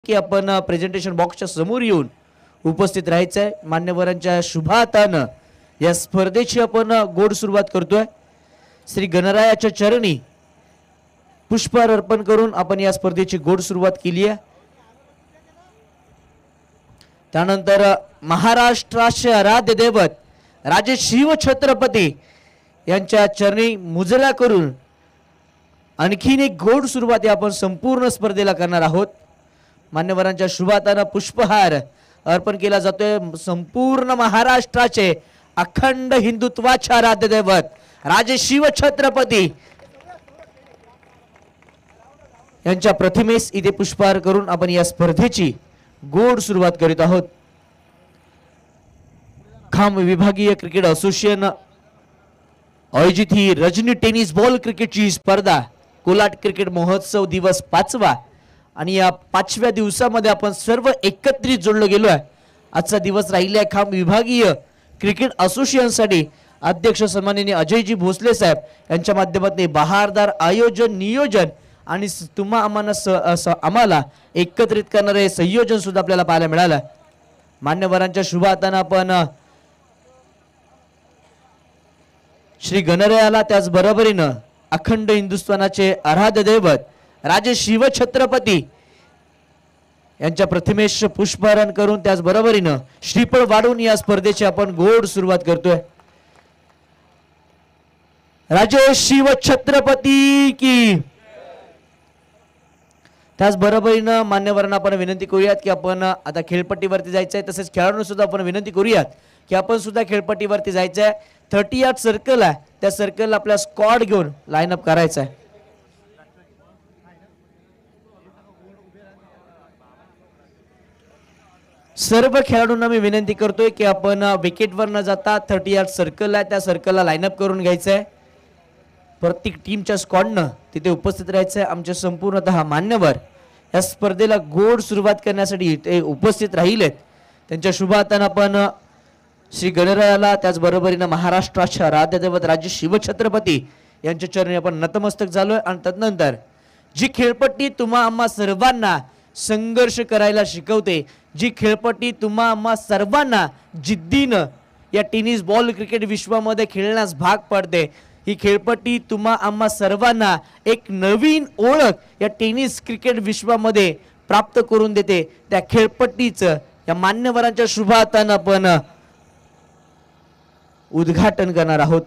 की आपण प्रेझेंटेशन बॉक्सच्या समोर येऊन उपस्थित राहायचं आहे। मान्यवरांच्या शुभातानं या स्पर्धेची आपण गोड सुरुवात करतोय। श्री गणरायाच्या चरणी पुष्पहार अर्पण करून आपण या स्पर्धेची गोड सुरुवात केली आहे। त्यानंतर महाराष्ट्राचे आराध्य दैवत राजे शिव छत्रपती यांच्या चरणी मुजरा करून आणखीन एक गोड सुरुवात आपण संपूर्ण स्पर्धेला करणार आहोत। मान्यवरांच्या शुभातानं पुष्पहार अर्पण केला जातोय। संपूर्ण महाराष्ट्राचे अखंड हिंदुत्वाचे आराध्य दैवत राजे शिव छत्रपती यांच्या प्रतिमेस इथे पुष्पहार करून आपण या स्पर्धेची गोड सुरुवात करीत आहोत। खाम विभागीय क्रिकेट असोसिएशन आयोजित ही रजनी टेनिस बॉल क्रिकेटची स्पर्धा कोलाट क्रिकेट महोत्सव दिवस 5वा आणि या 5व्या दिवसामध्ये आपण सर्व एकत्रित जोडलो गेलो आहे। आजचा दिवस राहिला खाम विभागीय क्रिकेट असोसिएशनसाठी अध्यक्ष सन्माननीय अजयजी भोसले साहेब यांच्या माध्यमातून बहारदार आयोजन नियोजन आणि आम्हाला एकत्रित करणारे संयोजन सुद्धा आपल्याला पाहायला मिळालं। मान्यवरांच्या शुभातानं आपण श्री गणरायाला त्याच बरोबरीनं अखंड हिंदुस्थानाचे आराध्य दैवत राजे शिव छत्रपती यांच्या प्रतिमेस पुष्पहार करून त्याच बरोबरीनं श्रीफळ वाढून या स्पर्धेची आपण गोड सुरुवात करतोय। राजे शिव छत्रपती की त्याच बरोबरीनं मान्यवरांना आपण विनंती करूयात की आपण आता खेळपट्टीवरती जायचं आहे। तसेच खेळाडूंना सुद्धा आपण विनंती करूयात की आपण सुद्धा खेळपट्टीवरती जायचं आहे। 30 यार्ड सर्कल आहे, त्या सर्कलला आपला स्क्वॉड घेऊन लाईन अप करायचा आहे। सर्व खेळाडूंना मी विनंती करतोय की आपण विकेटवर न जाता 30 यार्ड सर्कल आहे त्या सर्कलला लाईन अप करून घ्यायचं आहे। प्रत्येक टीमच्या स्क्वॉडनं तिथे उपस्थित राहायचं आहे। आमचे संपूर्णतः मान्यवर या स्पर्धेला गोड सुरुवात करण्यासाठी ते उपस्थित राहिलेत। त्यांच्या शुभातानं आपण श्री गणरायाला त्याच बरोबरीनं महाराष्ट्राच्या आराध्य दैवत राजे शिव छत्रपती यांच्या चरणी आपण नतमस्तक झालोय। आणि तदनंतर जी खेळपट्टी तुम्हा आम्हा सर्वांना संघर्ष करायला शिकवते, जी खेळपट्टी तुम्हा आम्हा सर्वांना जिद्दीनं या टेनिस बॉल क्रिकेट विश्वामध्ये खेळण्यास भाग पडते, ही खेळपट्टी तुम्हा आम्हा सर्वांना एक नवीन ओळख या टेनिस क्रिकेट विश्वामध्ये प्राप्त करून देते, त्या खेळपट्टीचं या मान्यवरांच्या शुभातानं आपण उद्घाटन करणार आहोत।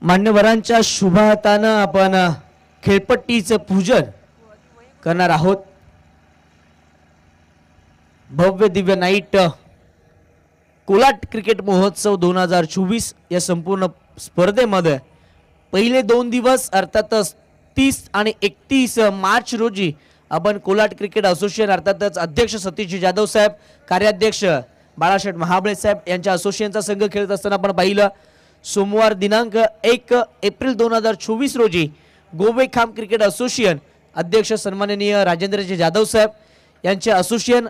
मान्यवरांच्या शुभातानं आपण खेळपट्टीचं पूजन करणार आहोत। भव्य दिव्य नाईट कोलाट क्रिकेट महोत्सव 2024 या संपूर्ण स्पर्धेमध्ये पहिले 2 दिवस अर्थातच 30 आणि 31 मार्च रोजी आपण कोलाट क्रिकेट असोसिएशन अर्थातच अध्यक्ष सतीश जाधव साहेब, कार्याध्यक्ष बाळाशेठ महाबळे साहेब यांच्या असोसिएशनचा संघ खेळत असताना आपण पाहिलं। सोमवार दिनांक 1 एप्रिल 2024 रोजी गोवे खाम क्रिकेट असोसिएशन अध्यक्ष सन्माननीय राजेंद्रजी जाधव साहेब यांचे असोसिएशन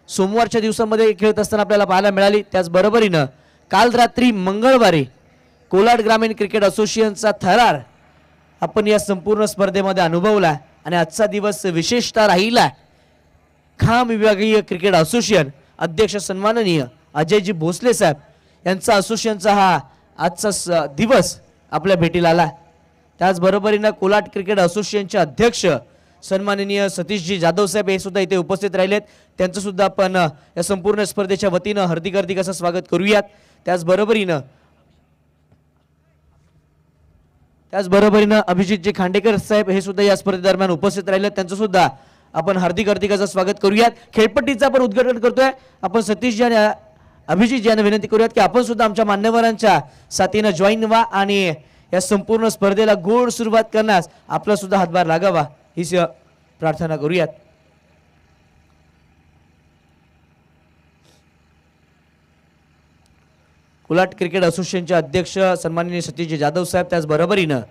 सोमवारच्या दिवसामध्ये खेळत असताना आपल्याला पाहायला मिळाली। त्याच बरोबरीनं काल रात्री मंगळवारी कोलाट ग्रामीण क्रिकेट असोसिएशनचा थरार आपण या संपूर्ण स्पर्धेमध्ये अनुभवला आणि आजचा दिवस विशेषतः राहिला खाम विभागीय क्रिकेट असोसिएशन अध्यक्ष सन्माननीय अजयजी भोसले साहेब यांचा असोसिएशनचा हा आजचा दिवस आपल्या भेटीला आला। त्याच बरोबरीनं कोलाट क्रिकेट असोसिएशनचे अध्यक्ष सन्माननीय सतीशजी जाधव साहेब हे सुद्धा इथे उपस्थित राहिलेत। त्यांचं सुद्धा आपण या संपूर्ण स्पर्धेच्या वतीनं हार्दिक असं स्वागत करूयात। त्याच बरोबरीनं अभिजितजी खांडेकर साहेब हे सुद्धा या स्पर्धेदरम्यान उपस्थित राहिलेत। त्यांचं सुद्धा आपण हार्दिक असं स्वागत करूयात। खेळपट्टीचं आपण उद्घाटन करतोय। आपण सतीशजी आणि अभिजित यांना विनंती करूयात की आपण सुद्धा आमच्या मान्यवरांच्या साथीनं जॉईन व्हा आणि या संपूर्ण स्पर्धेला गोड सुरुवात करण्यास आपला सुद्धा हातभार लागावा हीच प्रार्थना करूयात। कोलाट क्रिकेट असोसिएशनचे अध्यक्ष सन्माननीय सतीश जाधव साहेब त्याच बरोबरीनं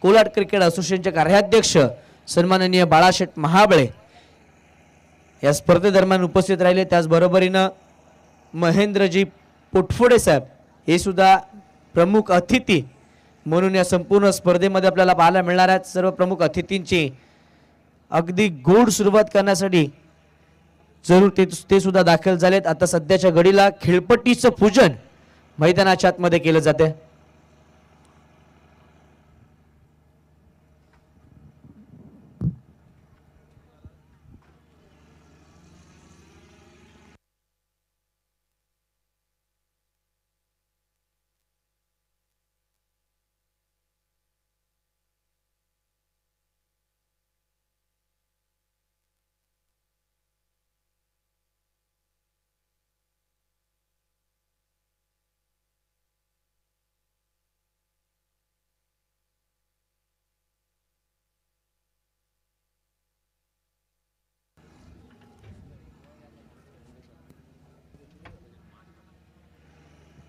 कोलाड क्रिकेट असोसिएशनचे कार्याध्यक्ष सन्माननीय बाळाशेठ महाबळे या स्पर्धेदरम्यान उपस्थित राहिले. त्याचबरोबरीनं महेंद्रजी पोटफोडे साहेब हे सुद्धा प्रमुख अतिथी म्हणून या संपूर्ण स्पर्धेमध्ये आपल्याला पाहायला मिळणार आहेत. सर्व प्रमुख अतिथींची अगदी गोड सुरुवात करण्यासाठी जरूर ते सुद्धा दाखल झालेत. आता सध्याच्या घडीला खेळपट्टीचं पूजन मैदानाच्या आतमध्ये केलं जाते.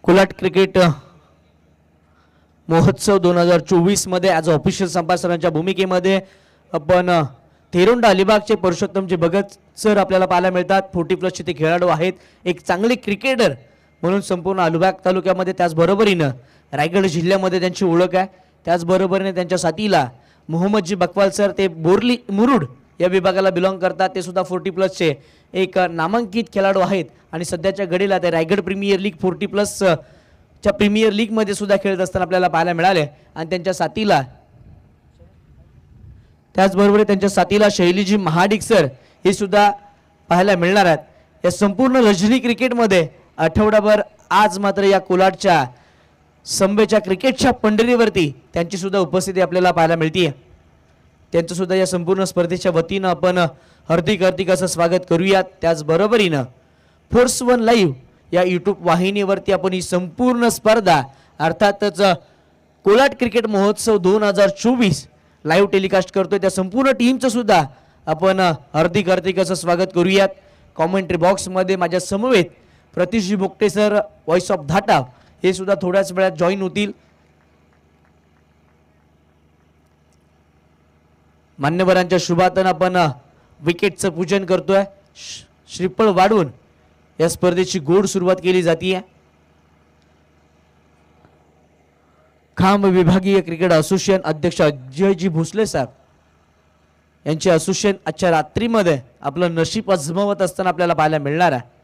कोलाड क्रिकेट महोत्सव 2024 मध्ये ॲज ऑफिशियल संपादकांच्या भूमिकेमध्ये आपण थेरोंडा अलिबागचे पुरुषोत्तमजी भगत सर आपल्याला पाहायला मिळतात. 40+ ते खेळाडू आहेत. एक चांगले क्रिकेटर म्हणून संपूर्ण अलिबाग तालुक्यामध्ये त्याचबरोबरीनं रायगड जिल्ह्यामध्ये त्यांची ओळख आहे. त्याचबरोबरीने त्यांच्या साथीला मोहम्मदजी बकवाल सर ते बोरली मुरुड या विभागाला बिलॉंग करतात. ते सुद्धा 40+ एक नामांकित खेळाडू आहेत आणि सध्याच्या घडीला ते रायगड प्रीमियर लीग 40+ च्या प्रीमियर लीग मध्ये सुद्धा खेळत असताना आपल्याला पाहायला मिळाले. आणि त्यांच्या साथीला त्याचबरोबर त्यांच्या साथीला शैलीजी महाडिक सर हे सुद्धा पाहायला मिळणार आहेत. या संपूर्ण रजनी क्रिकेटमध्ये आठवडाभर आज मात्र या कोलाडच्या संबेच्या क्रिकेटच्या पंढरीवरती त्यांची सुद्धा उपस्थिती आपल्याला पाहायला मिळते. त्यांचं सुद्धा या संपूर्ण स्पर्धेच्या वतीनं आपण हार्दिक असं स्वागत करूयात. त्याचबरोबरीनं फोर्स1 लाईव्ह या यूट्यूब वाहिनीवरती आपण ही संपूर्ण स्पर्धा अर्थातच कोलाड क्रिकेट महोत्सव 2024 लाईव्ह टेलिकास्ट करतोय. त्या संपूर्ण टीमचं सुद्धा आपण हार्दिक असं स्वागत करूयात. कॉमेंट्री बॉक्समध्ये माझ्या समवेत प्रतिशजी बोगटे सर व्हॉइस ऑफ धाटाव हे सुद्धा थोड्याच वेळात जॉईन होतील. मान्यवरांच्या शुभातन आपण विकेटचं पूजन करतोय. श्रीफळ वाढवून या स्पर्धेची गोड सुरुवात केली जाते. खांब विभागीय क्रिकेट असोसिएशन अध्यक्ष अजयजी भोसले साहेब यांचे असोसिएशन आजच्या रात्रीमध्ये आपलं नशीब आजमावत असताना आपल्याला पाहायला मिळणार आहे.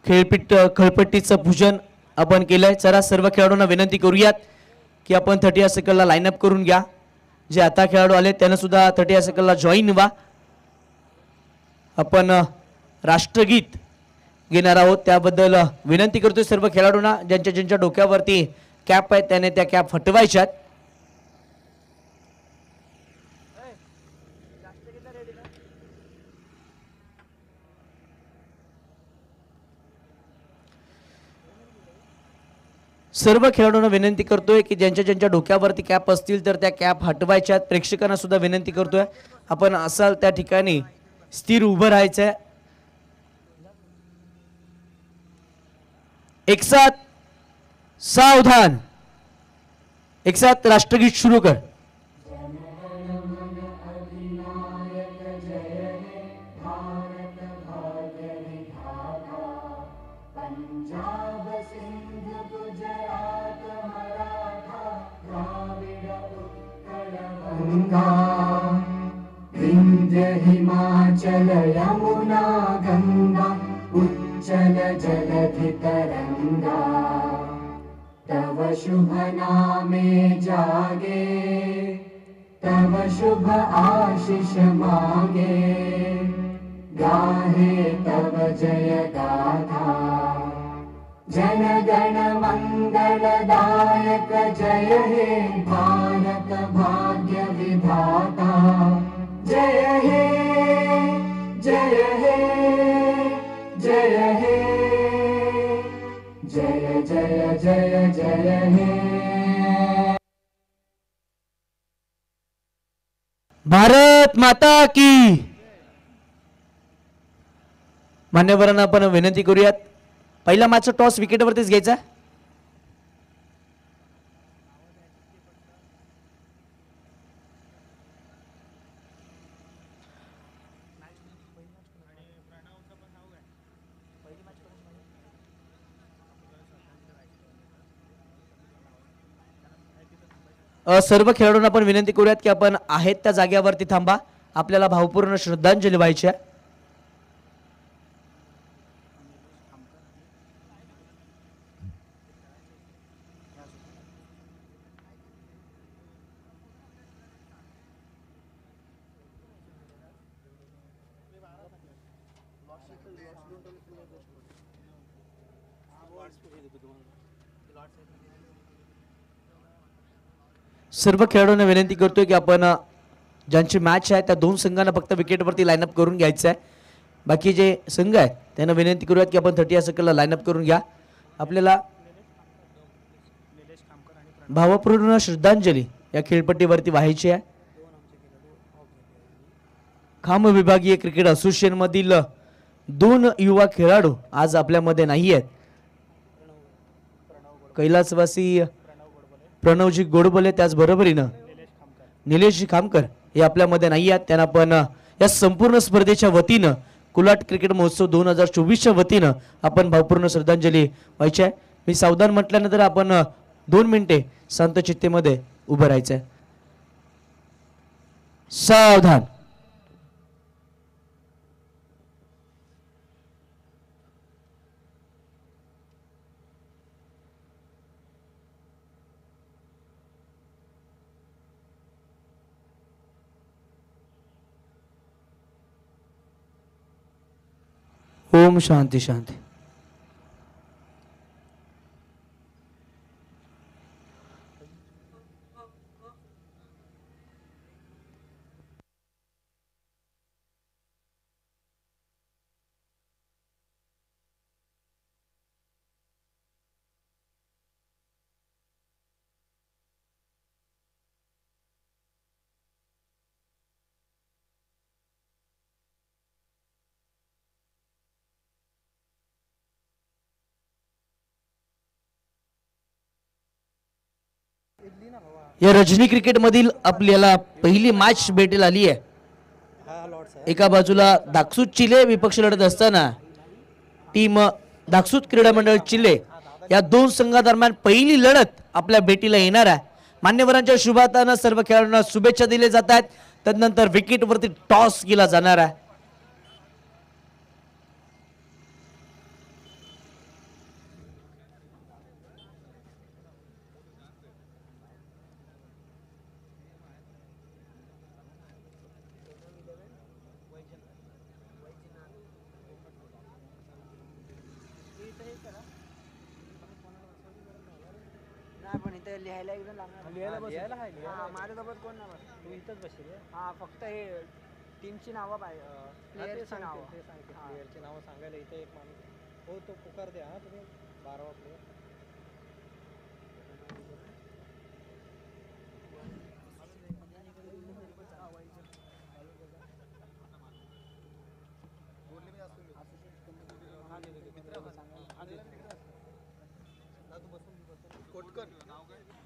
खेळपट्टीचं पूजन आपण केलंय. चला सर्व खेळाडूंना विनंती करूयात की आपण 30 सेकंदला लाईनअप करून घ्या. जे आता खेळाडू आले त्यांना सुद्धा 30 सेकंदला जॉईन व्हा. आपण राष्ट्रगीत घेणार आहोत त्याबद्दल विनंती करतोय सर्व खेळाडूंना. ज्यांच्या डोक्यावरती कॅप आहेत त्याने त्या कॅप हटवायच्यात. सर्व खेळाडूंना विनंती करतोय की ज्यांच्या डोक्यावरती कॅप असतील तर त्या कॅप हटवायच्यात. प्रेक्षकांना सुद्धा विनंती करतोय आपण असाल त्या ठिकाणी स्थिर उभं राहायचंय. एक साथ सावधान. एक साथ राष्ट्रगीत शुरू कर. गंगा विंध्य हिमाचल यमुना गंगा उच्चल जलधि तरंगा तव शुभ नामे जागे तव शुभ आशीष मांगे गाहे तव जय गाथा जन गण मंगलदायक जय हे भारत भाग्य विधाता जय हे जय हे जय हे जय जय जय जय हे। भारत माता की। मान्यवरांना आपण विनंती करूयात, पहिला मॅचचा टॉस विकेटवरतीच घ्यायचा। सर्व खेळाडूंना आपण विनंती करूयात की आपण आहेत त्या जागेवरती थांबा, आपल्याला भावपूर्ण श्रद्धांजली व्हायची आहे। सर्व खेळाडूंना विनंती करतोय की आपण ज्यांची मॅच आहे त्या दोन संघांना फक्त विकेटवरती लाईनअप करून घ्यायचं आहे। बाकी जे संघ आहेत त्यांना विनंती करूयात की आपण 30 सेकंदला लाईनअप करून घ्या। आपल्याला भावपूर्ण श्रद्धांजली या खेळपट्टीवरती व्हायची आहे। खाम विभागीय क्रिकेट असोसिएशन मधील दोन युवा खेळाडू आज आपल्यामध्ये नाही आहेत। कैलासवासी प्रणवजी गोडबोले त्याचबरोबरीनं निलेशजी खामकर हे आपल्यामध्ये नाही आहेत। त्यांना आपण या संपूर्ण स्पर्धेच्या वतीनं कुलाट क्रिकेट महोत्सव 2024च्या वतीनं आपण भावपूर्ण श्रद्धांजली व्हायची आहे। मी सावधान म्हटल्यानंतर आपण 2 मिनिटे शांत चित्तेमध्ये उभं राहायचं आहे। सावधान। ओम शांती शांती। या रजनी क्रिकेट मधील आपल्याला पहिली मॅच भेटेल आली आहे। एका बाजूला दाकसूत चिले विपक्ष लढत असताना टीम दाकसूत क्रीडा मंडळ चिले या दोन संघादरम्यान पहिली लढत आपल्या भेटीला येणार आहे। मान्यवरांच्या शुभातानं सर्व खेळाडूंना शुभेच्छा दिल्या जात आहेत। तदनंतर विकेटवरती टॉस केला जाणार आहे। माझ्यासोबत कोण नाही बस, तू इथंच बसशील। हा फक्त हे टीमची नावं पाहिजे, प्लेयरची नावं, प्लेयरची नावं सांगायला इथे एक माणूस हो तो पुकार द्या। हा तुम्ही 12वा प्लेयर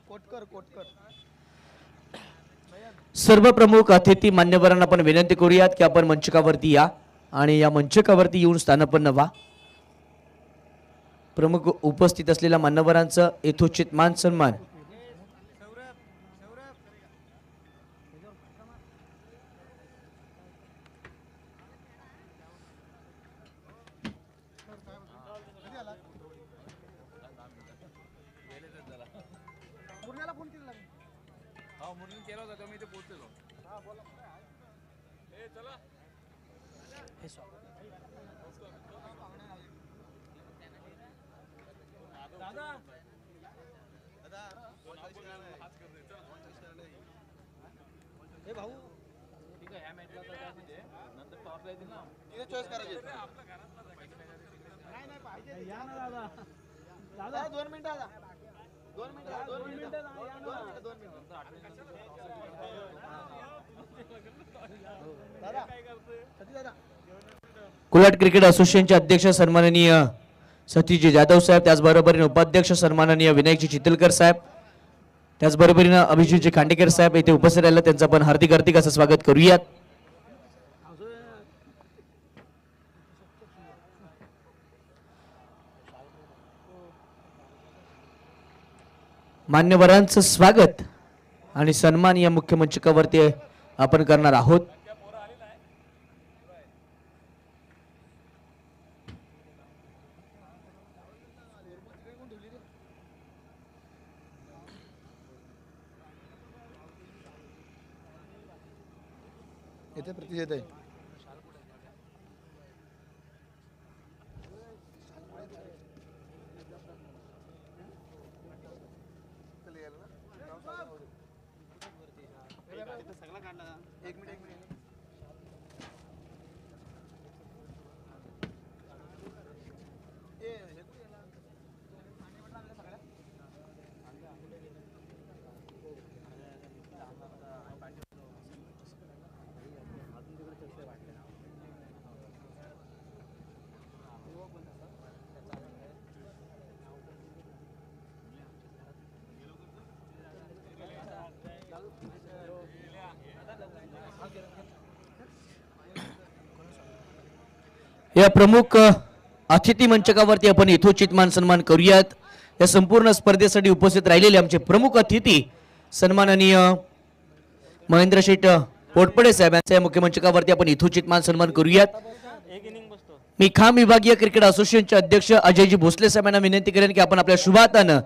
कोटकर कोटकर। सर्व प्रमुख अतिथी मान्यवरांना आपण विनंती करूयात की आपण मंचकावरती या आणि या मंचकावरती येऊन स्थानापन्न व्हा। प्रमुख उपस्थित असलेल्या मान्यवरांचं यथोचित मान सन्मान। हे भाऊ ठीक आहे, ह्या मॅचला तर काय म्हणजे नंतर टॉसला येतील ना, तिने चॉईस करायची. नाही नाही पाहिजे, या ना दादा. दादा 2 मिनिटं दादा, 2 मिनिटं, 2 मिनिटं, 2 मिनिटं. दादा सती दादा. कोलाट क्रिकेट असोसिएशनचे अध्यक्ष सन्माननीय सतीशजी जाधव साहेब, त्याचबरोबरीने उपाध्यक्ष सन्माननीय विनायकजी चितलकर साहेब, त्याचबरोबरीने अभिजितजी खांडेकर साहेब इथे उपस्थित राहिले, त्यांचं आपण हार्दिक हार्दिक असं स्वागत करूयात. मान्यवरांचं स्वागत आणि सन्मान या मुख्य मंचकावरती आपण करणार आहोत. इथे प्रतिशत आहे. या प्रमुख अतिथी मंचकावरती आपण यथोचित मान सन्मान करूयात. या संपूर्ण स्पर्धेसाठी उपस्थित राहिलेले आमचे प्रमुख अतिथी सन्माननीय महेंद्र शेठ पोटपडे साहेब यांच्या या मुख्य मंचकावरती आपण यथोचित मान सन्मान करूयात. मी खाम विभागीय क्रिकेट असोसिएशनचे अध्यक्ष अजयजी भोसले साहेबांना विनंती करेन की आपण आपल्या शुभातानं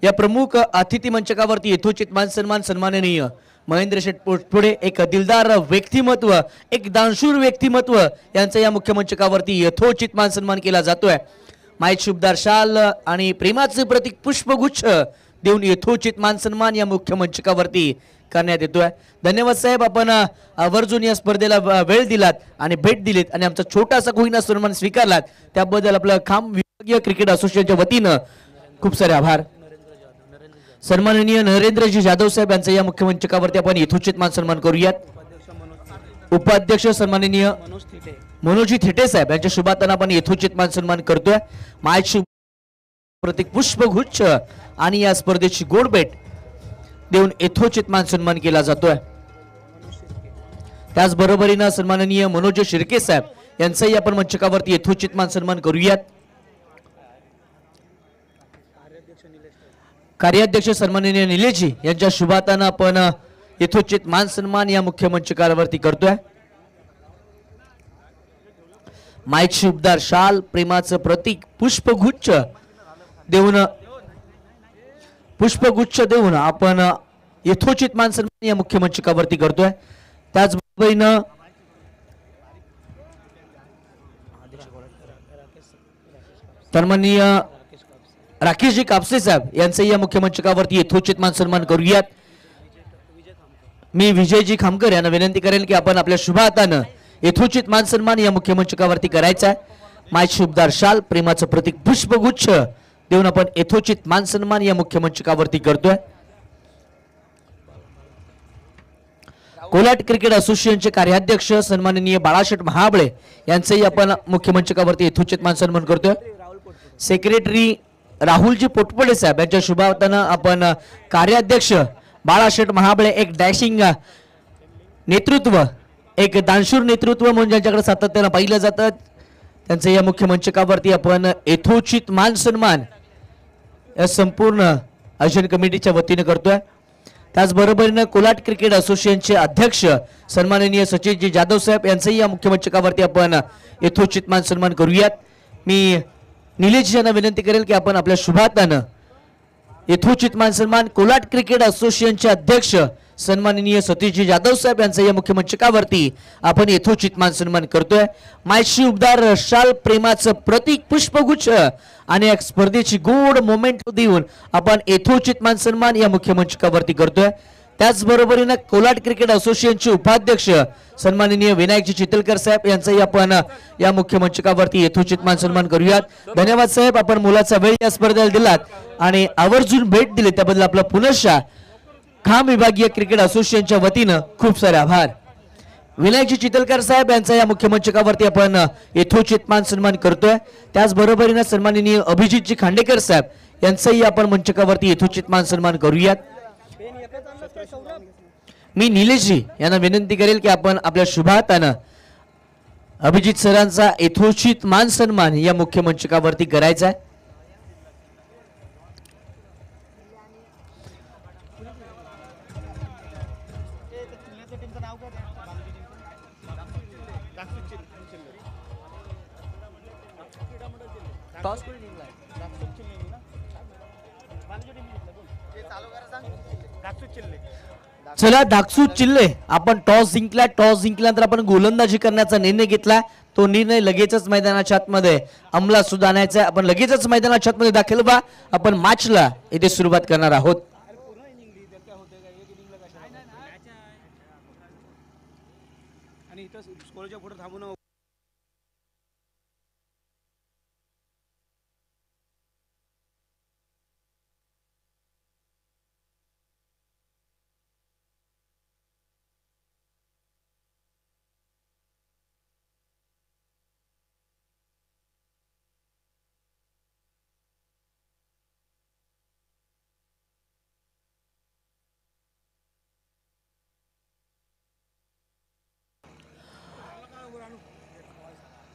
या प्रमुख अतिथी मंचकावरती यथोचित मान सन्मान सन्माननीय महेंद्र शेठ पोटपडे, एक दिलदार व्यक्तिमत्व, एक दानशूर व्यक्तिमत्व यांचा या मुख्य मंचकावरती यथोचित मान सन्मान केला जातोय. माईक शुभदार शाल आणि प्रेमाचे प्रतीक पुष्पगुच्छ देऊन यथोचित मान सन्मान या मुख्य मंचकावरती करण्यात येतोय. धन्यवाद साहेब, आपण आवर्जून या स्पर्धेला वेळ दिलात आणि भेट दिलीत आणि आमचा छोटासा कोहिना सन्मान स्वीकारलात, त्याबद्दल आपलं खाम विभागीय क्रिकेट असोसिएशनच्या वतीनं खूप सारे आभार. सन्माननीय नरेंद्रजी जाधव साहेब यांचा या मुख्य मंचकावरती आपण यथोचित मान सन्मान करूयात. उपाध्यक्ष सन्माननीय मनोजी थेटे साहेब यांच्या शुभातानं आपण यथोचित मान सन्मान करतोय. माय शुभ प्रतीक पुष्पगुच्छ आणि या स्पर्धेची गोड भेट देऊन यथोचित मान सन्मान केला जातोय. त्याचबरोबरीनं सन्माननीय मनोज शिर्के साहेब यांचाही आपण मंचकावरती यथोचित मान सन्मान करूयात. कार्याध्यक्ष सन्माननीय निलेशजी यांच्या शुभातानं आपण यथोचित मान सन्मान या मुख्य मंचकावरती करतोय. माईक शुभदार शाल, प्रेमाचं प्रतीक पुष्पगुच्छ देऊन आपण यथोचित मान सन्मान या मुख्य मंचकावरती करतोय. त्याचबरोबरीनं सन्माननीय राकेशजी कापसे साहेब यांचाही या मुख्य मंचकावरती यथोचित मान सन्मान करूयात. मी विजयजी खामकर यांना विनंती करेन की आपण आपल्या शुभ हातानं यथोचित मान सन्मान या मुख्य मंचकावरती करायचा आहे. माय शुभदार शाल, प्रेमाचं प्रतीक पुष्पगुच्छ देऊन आपण यथोचित मान सन्मान या मुख्य मंचकावरती करतोय. कोलाट क्रिकेट असोसिएशनचे कार्याध्यक्ष सन्माननीय बाळाशेठ महाबळे यांचंही आपण मुख्य मंचकावरती यथोचित मान सन्मान करतोय. सेक्रेटरी राहुलजी पोटपडे साहेब यांच्या शुभार्थानं आपण कार्याध्यक्ष बाळाशेठ महाबळे, एक डॅशिंग नेतृत्व, एक दानशूर नेतृत्व म्हणून ज्यांच्याकडे सातत्यानं पाहिलं जातं, त्यांचं या मुख्य मंचकावरती आपण यथोचित मान सन्मान या संपूर्ण आयोजन कमिटीच्या वतीने करतोय. त्याचबरोबरीनं कोलाट क्रिकेट असोसिएशनचे अध्यक्ष सन्माननीय सचिनजी जाधव साहेब यांचंही या मुख्य मंचकावरती आपण यथोचित मान सन्मान करूयात. मी निलेश यांना विनंती करेल की आपण आपल्या शुभातानं यथोचित मान सन्मान कोलाट क्रिकेट असोसिएशनचे अध्यक्ष सन्माननीय सतीशजी जाधव साहेब यांचा या मुख्य मंचकावरती आपण यथोचित मान सन्मान करतोय. मायशी उबदार शाल प्रेमाचं प्रतीक पुष्पगुच्छ आणि एक स्पर्धेची गोड मोमेंट देऊन आपण यथोचित मान सन्मान या मुख्य मंचकावरती करतोय. त्याचबरोबरीनं कोलाट क्रिकेट असोसिएशनचे उपाध्यक्ष सन्माननीय विनायकजी चितलकर साहेब यांचाही आपण या मुख्य मंचकावरती यथोचित मान सन्मान करूयात. धन्यवाद साहेब, आपण मुलाचा वेळ या स्पर्धेला दिलात आणि आवर्जून भेट दिली त्याबद्दल आपलं पुनश्च खाम विभागीय क्रिकेट असोसिएशनच्या वतीनं खूप सारे आभार. विनायकजी चितलकर साहेब यांचा या मुख्य मंचकावरती आपण यथोचित मान सन्मान करतोय. त्याचबरोबरीनं सन्माननीय अभिजितजी खांडेकर साहेब यांचाही आपण मंचकावरती यथोचित मान सन्मान करूयात. मी निलेशजी यांना विनंती करेल की आपण आपल्या शुभातानं अभिजित सरांचा यथोचित मान सन्मान या मुख्य मंचकावरती करायचा आहे. चला दागसू चिल्ले, आपण टॉस जिंकला. टॉस जिंकल्यानंतर आपण गोलंदाजी करण्याचा निर्णय घेतला. तो निर्णय लगेचच मैदानाच्या आतमध्ये अंमलात सुद्धा आणायचा आहे. आपण लगेचच मैदानाच्या आतमध्ये दाखल व्हा. आपण मॅचला इथे सुरुवात करणार आहोत.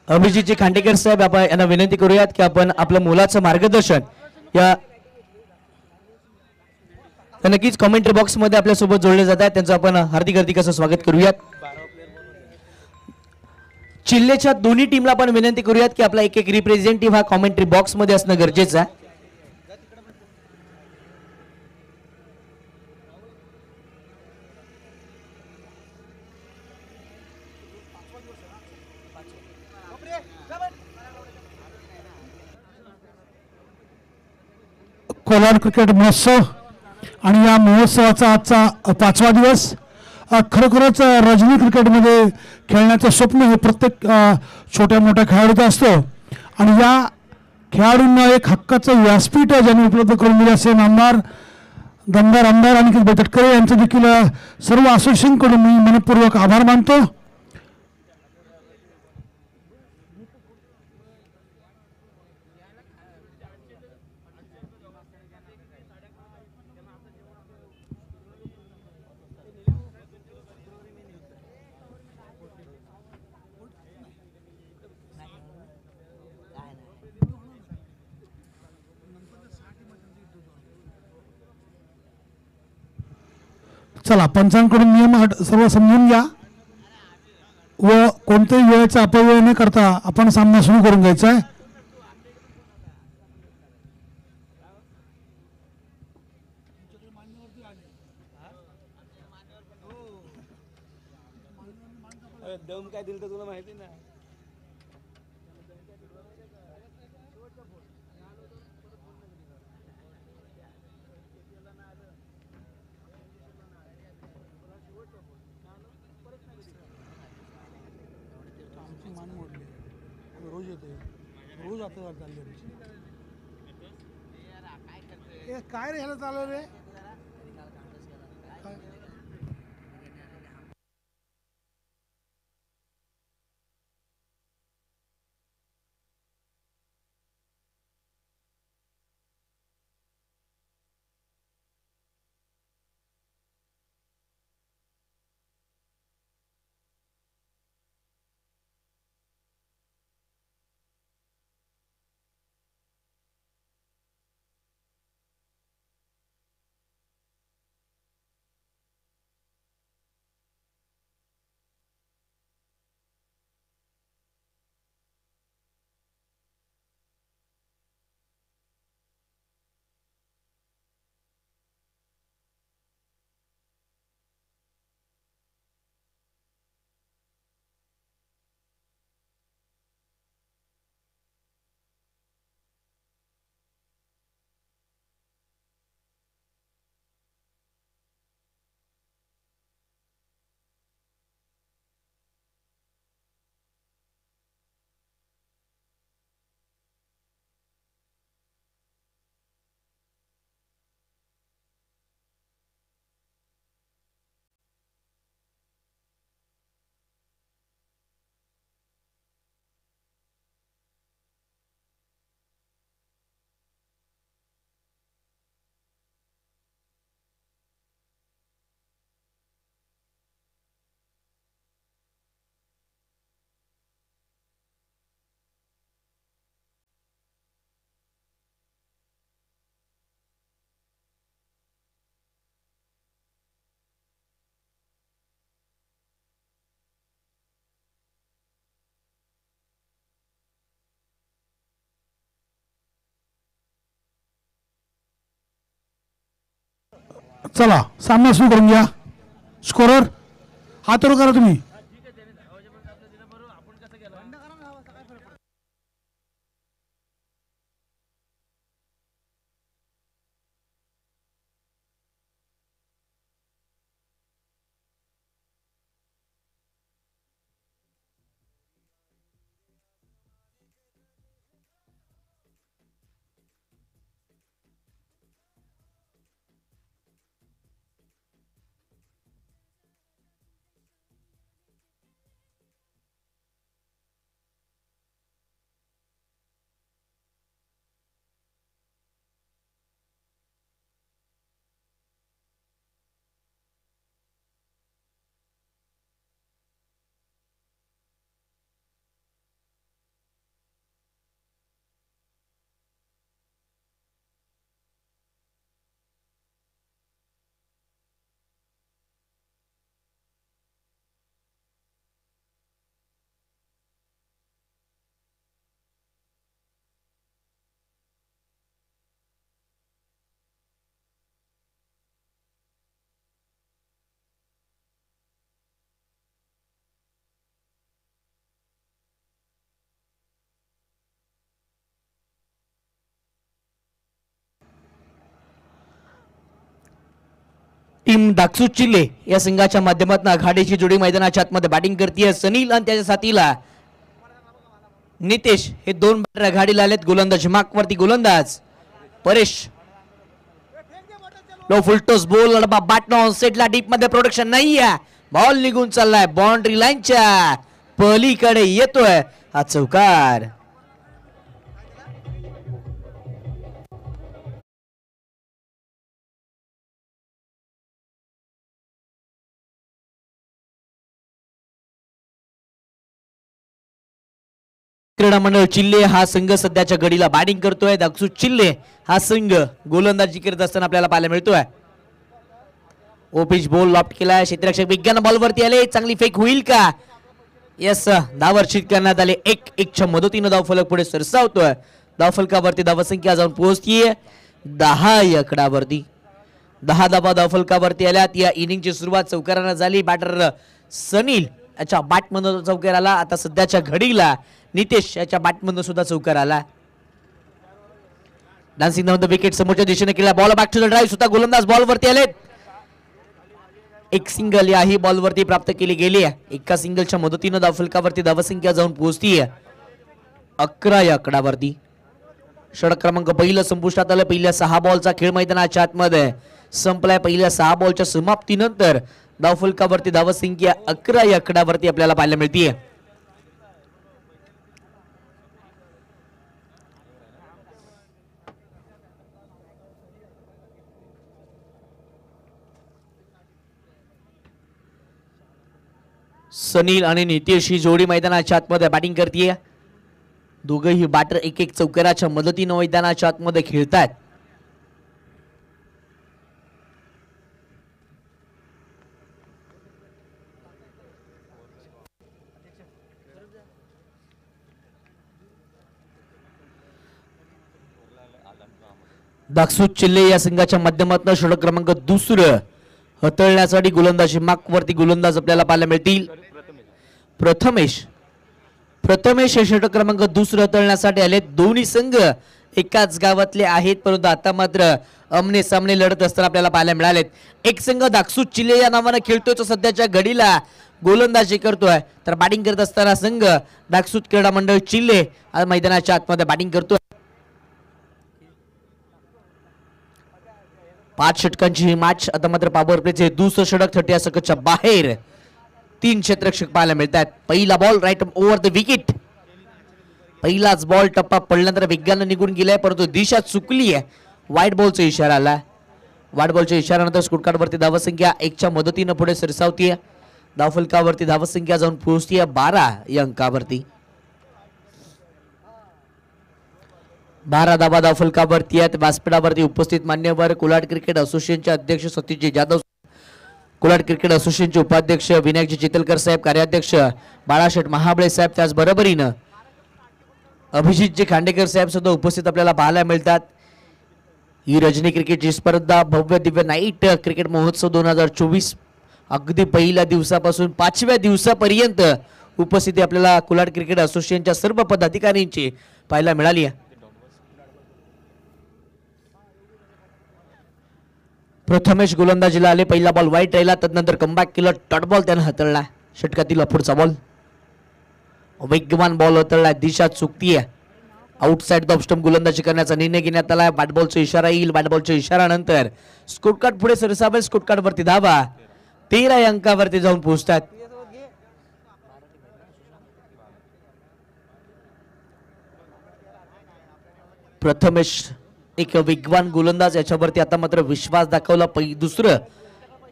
अभिजितजी खांडेकर साहेब आपण यांना विनंती करूयात की आपण आपल्या मुलाचं मार्गदर्शन या नक्कीच कॉमेंट्री बॉक्स मध्ये आपल्या सोबत जोडले जात आहेत. त्यांचं आपण हार्दिक हार्दिक असं स्वागत करूयात. चिल्लेच्या दोन्ही टीमला आपण विनंती करूयात की आपला एक एक रिप्रेझेंटेटिव्ह हा कॉमेंट्री बॉक्स मध्ये असणं गरजेचं आहे. कोलार क्रिकेट महोत्सव आणि या महोत्सवाचा आजचा 5वा दिवस. खरोखरच रजनी क्रिकेटमध्ये खेळण्याचं स्वप्न हे प्रत्येक छोट्या मोठ्या खेळाडूचं असतं आणि या खेळाडूंना एक हक्काचं व्यासपीठ ज्यांनी उपलब्ध करून दिले असे नामदार दमदार आमदार अनिकेत बेतटकरे यांचं देखील सर्व असोसिएशनकडून मी मनपूर्वक आभार मानतो. चला, पंचांकडून नियम सर्व समजून घ्या व कोणत्याही वेळेचा अपव्यय न करता आपण सामना सुरू करून घ्यायचा आहे. दम काय दिलं तर तुला माहिती ना. रोज येते, रोज आता काय रे ह्याला चालू रे. चला सामना सुरू करून घ्या. स्कोरर हात वर करा तुम्ही. टीम दाक्सू चिल्ले या संघाच्या माध्यमातून आघाडीची जोडी मैदानाच्या आतमध्ये बॅटिंग करते. सनील आणि त्याच्या साथीला नितेश हे दोन बॅटर आघाडीला आलेत. गोलंदाज मार्कवरती गोलंदाज परेश. लो फुलटोस बॉल अडबा बॅट ऑन सेटला डीप मध्ये प्रोडक्शन नाहीये. बॉल निघून चाललाय बाउंड्री लाईनच्या पलीकडे येतोय हा चौकार. क्रीडा मंडळ चिल्ले हा संघ सध्याच्या घडीला बॅटिंग करतोय. दाक्सू चिल्ले हा संघ गोलंदाजी करत असताना आपल्याला पाहायला मिळतोय. ओपिच बॉल लॉफ्ट केलाय. क्षेत्ररक्षक विज्ञान बॉलवरती आले. चांगली फेक होईल का? यस, धावर्षित करण्यात आले. 1-1च्या मदतीनं धावफलक पुढे सरसावतोय. धावफलकावरती धावसंख्या जाऊन पोहोचतीये 10 या आकडावरती. 10 धावा धावफलकावरती आल्यात. या इनिंगची सुरुवात चौकारानं झाली. बॅटर सनील याच्या बॅटमधून चौकार आला. आता सध्याच्या घडीला नितेश याच्या बॅटमधून सुद्धा चौकार आला. डान्सिंग डाऊन द विकेट समोरच्या दिशेने केला. Ball back to the drive. सुद्धा गोलंदाज बॉलवरती आलेत. एक सिंगल याही बॉलवरती प्राप्त केली गेली आहे. एका सिंगलच्या मदतीनं धावफलकावरती धावसंख्या जाऊन पोहोचतीये 11 या आकडावरती. षटक क्रमांक पहिलं संपुष्टात आलं. पहिल्या 6 बॉलचा खेळ मैदानाच्या आतमध्ये संपलाय. पहिल्या 6 बॉलच्या समाप्तीनंतर धावफलकावरती धावसंख्या 11 या आकडावरती आपल्याला पाहायला मिळतीये. सनील आणि नितेश ही जोडी मैदानाच्या आतमध्ये बॅटिंग करतीये. दोघेही बॅटर 1-1 चौकाराच्या मदतीनं मैदानाच्या आतमध्ये खेळतात. दाक्सू चिल्ले या संघाच्या माध्यमातून षटक क्रमांक दुसरं हाताळण्यासाठी गोलंदाजी मार्कवरती गोलंदाज आपल्याला पाहायला मिळतील. प्रथमेश हे षटक क्रमांक दुसरं हाताळण्यासाठी आले. दोन्ही संघ एकाच गावातले आहेत, परंतु आता मात्र आमने सामने लढत असताना आपल्याला पाहायला मिळालेत. एक संघ दाक्सू चिल्ले या नावानं खेळतोय तो सध्याच्या घडीला गोलंदाजी करतोय, तर बॅटिंग करत असताना संघ दाक्सू क्रीडा मंडळ चिल्ले आज मैदानाच्या आतमध्ये बॅटिंग करतोय. 5 षटकांची ही मॅच. आता मात्र पॉवर प्लेचे दुसरं षटक 30 सकटच्या बाहेर 3 क्षेत्ररक्षक पाहायला मिळतात. पहिला ball right over the wicket. पहिलाच बॉल टप्पा पडल्यानंतर वेगानं निघून गेलाय, परंतु दिशा चुकली आहे. वाईट बॉलचा इशारा आला. वाईट बॉलच्या इशाऱ्यानंतर स्कोरकार्डवरती धावसंख्या 1च्या मदतीनं पुढे सरसावतीये. धावफलकावरती धावसंख्या जाऊन पोहोचतीये 12 या अंकावरती. 12 धावा धावफलकावरती आहेत. व्यासपीठावरती उपस्थित मान्यवर कोलाड क्रिकेट असोसिएशनचे अध्यक्ष सतीशजी जाधव, कोलाड क्रिकेट असोसिएशनचे उपाध्यक्ष विनायकजी चितलकर साहेब, कार्याध्यक्ष बाळाशेठ महाबळे साहेब, त्याच बरोबरीनं अभिजितजी खांडेकर साहेब सुद्धा उपस्थित आपल्याला पाहायला मिळतात. ही रजनी क्रिकेटची स्पर्धा भव्य दिव्य नाईट क्रिकेट महोत्सव 2024 अगदी पहिल्या दिवसापासून 5व्या दिवसापर्यंत उपस्थिती आपल्याला कुलाट क्रिकेट असोसिएशनच्या सर्व पदाधिकाऱ्यांची पाहायला मिळाली आहे. प्रथमेश गोलंदाजीला आले. पहिला बॉल वाईट राहिला, त्यानंतर कमबॅक केलं, डॉट बॉल त्यानं हाताळला. षटकातील पुढचा बॉल वेगवान बॉल हाताळला, दिशा चुकतीये. आउटसाइड द स्टंप गोलंदाजी करण्याचा निर्णय घेण्यात आला. बॅट बॉलचा इशारा येईल. बॅट बॉलच्या इशारानंतर स्कोर कार्ड पुढे सरसावेल. स्कोर कार्ड वरती धावा 13 अंकावरती जाऊन पोहोचतात. प्रथमेश एक वेगवान गोलंदाज, याच्यावरती आता मात्र विश्वास दाखवला. दुसरं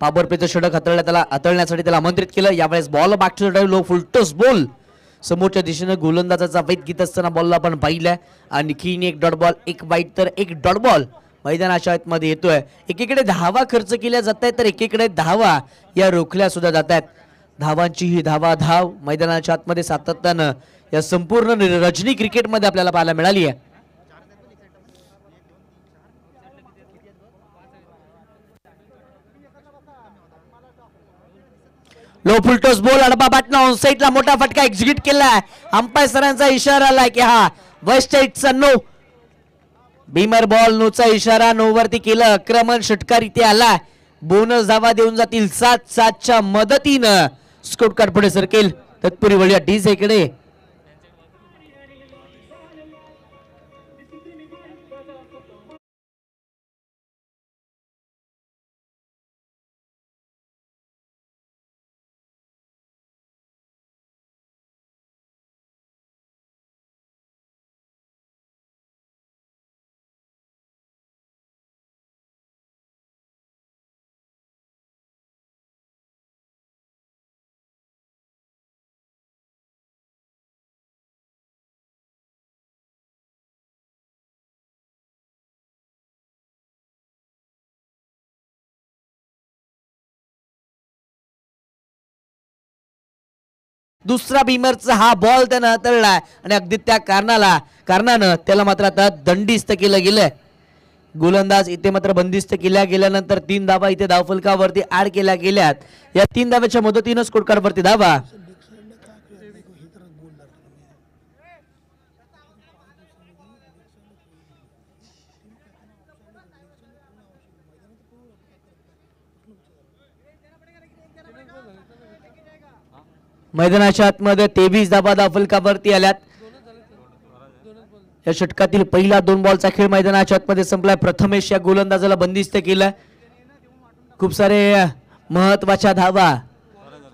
पाबरपेचं षटक हाताळण्यासाठी त्याला आमंत्रित केलं. यावेळेस ball back to the drive, low full toss ball समोरच्या दिशेने गोलंदाजाचा वेध घेत असताना बॉलला आपण पाहिलंय. आणखीन एक डॉट बॉल, एक वाईट तर एक डॉट बॉल मैदानाच्या आतमध्ये येतोय. एकीकडे धावा खर्च केल्या जात आहेत तर एकीकडे धावा या रोखल्या सुद्धा जात आहेत. धावांची ही धाव मैदानाच्या आतमध्ये सातत्यानं या संपूर्ण रजनी क्रिकेटमध्ये आपल्याला पाहायला मिळाली आहे. लो फुलटॉस बॉल, अडबा बॅटनं ऑन साइडला मोठा फटका एक्झिक्यूट केलाय. अंपायर सरांचा इशारा आलाय की हा वेस्ट साइडचा नो. बीमर बॉल नोचा इशारा, नो वरती केलं. आक्रमण षटकार इथे आला. बोनस धावा देऊन जातील 7-7च्या मदतीनं. स्कोर कार्ड पुढे सरकेल. तत्पूर्वी वळूया डीजे कडे. दुसरा बीमरचा हा बॉल त्यानं हाताळलाय आणि अगदी त्या कारणानं त्याला मात्र आता दंडिस्त केलं गेलंय. गोलंदाज इथे मात्र बंदिस्त केल्या गेल्यानंतर 3 धावा इथे धावफलकावरती ऍड केल्या गेल्यात. या 3 धाव्याच्या मदतीनं स्कोर कार्ड वरती धावा. मैदानाच्या आतमध्ये 23 धावा धावफलकावरती आल्यात. या षटकातील पहिला 2 बॉलचा खेळ मैदानाच्या आतमध्ये संपलाय. प्रथमेश या गोलंदाजाला बंदिस्त केलं. खूप सारे महत्वाच्या धावा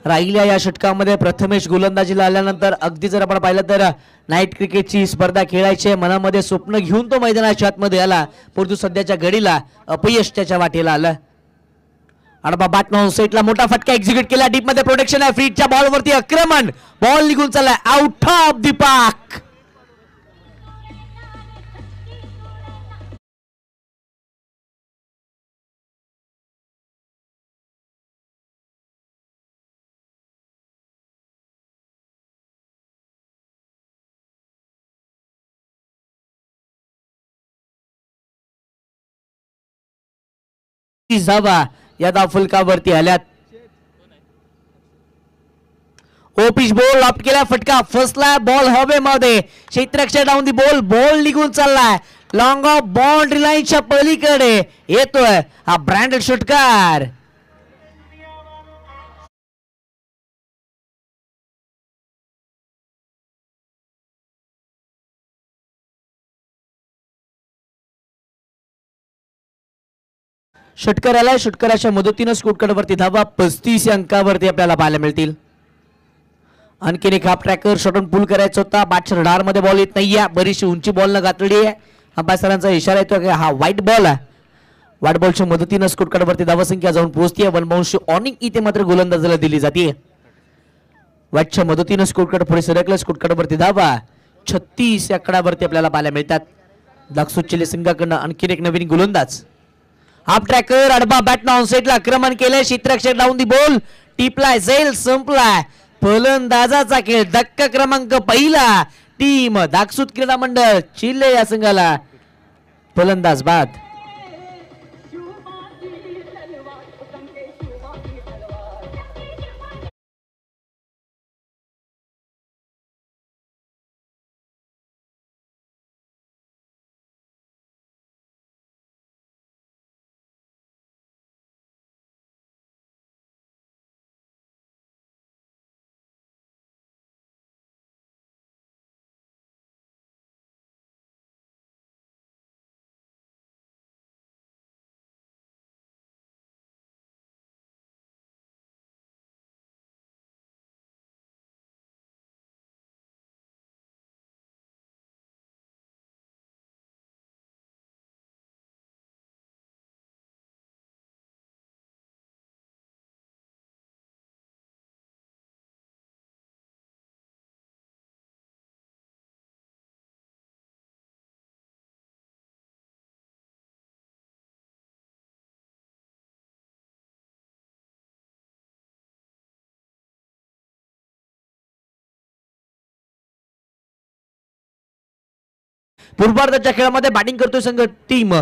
राहिल्या या षटकामध्ये. प्रथमेश गोलंदाजीला आल्यानंतर अगदी जर आपण पाहिलं तर नाईट क्रिकेटची स्पर्धा खेळायची मनामध्ये स्वप्न घेऊन तो मैदानाच्या आतमध्ये आला, परंतु सध्याच्या घडीला अपयश त्याच्या वाटेला आलं. अडबा बॅट ऑन साइडला मोठा फटका एक्झिक्यूट केला. डीप मध्ये प्रोटेक्शन आहे. फ्रीटच्या बॉल वरती आक्रमण, बॉल निघून चाललाय आउट ऑफ द पार्क. धावा या धावफलकावरती आल्यात. ओपिश बॉल लॉफ्ट केला, फटका फसला, बॉल हवेमध्ये. क्षेत्ररक्षक डाऊन दी बॉल निघून चाललाय लॉंग ऑफ बाउंड्री लाईनच्या पलीकडे येतोय हा ब्रँडेड षटकार. षटकार आलाय. षटकाराच्या मदतीनं स्कोर कार्डवरती धावा 35 अंकावरती आपल्याला पाहायला मिळतील. आणखीन एक हाफ ट्रॅकर शॉटन पुल करायचा होता. बॅटच्या रडार मध्ये बॉल येत नाहीये. बरीचशी उंची बॉल न घातली आहे. अंपायर सरांचा इशारा येतो की हा व्हाईट बॉल आहे. व्हाईट बॉलच्या मदतीनं स्कोर कार्डवरती धावा संख्या जाऊन पोहोचतीये. 1 बाउंसची ऑर्निंग इथे मात्र गोलंदाजाला दिली जाते. व्हाईटच्या मदतीनं स्कोर कार्ड पुढे सरकलं. स्कोर कार्डवरती धावा 36 या आकड्यावरती आपल्याला पाहायला मिळतात. दागसुचिले संघाकडनं आणखीन एक नवीन गोलंदाज. हाफ ट्रॅकर अडबा बॅटनं ऑन साइडला आक्रमण केलंय. क्षेत्ररक्षक डाऊन दी बॉल, टिपलाय, झेल संपलाय. फलंदाजाचा खेळ. धक्का क्रमांक पहिला. टीम दागसूत क्रीडा मंडळ चिल्ले या संघाला फलंदाज बाद. पूर्वार्धाच्या खेळामध्ये बॅटिंग करतोय संघ टीम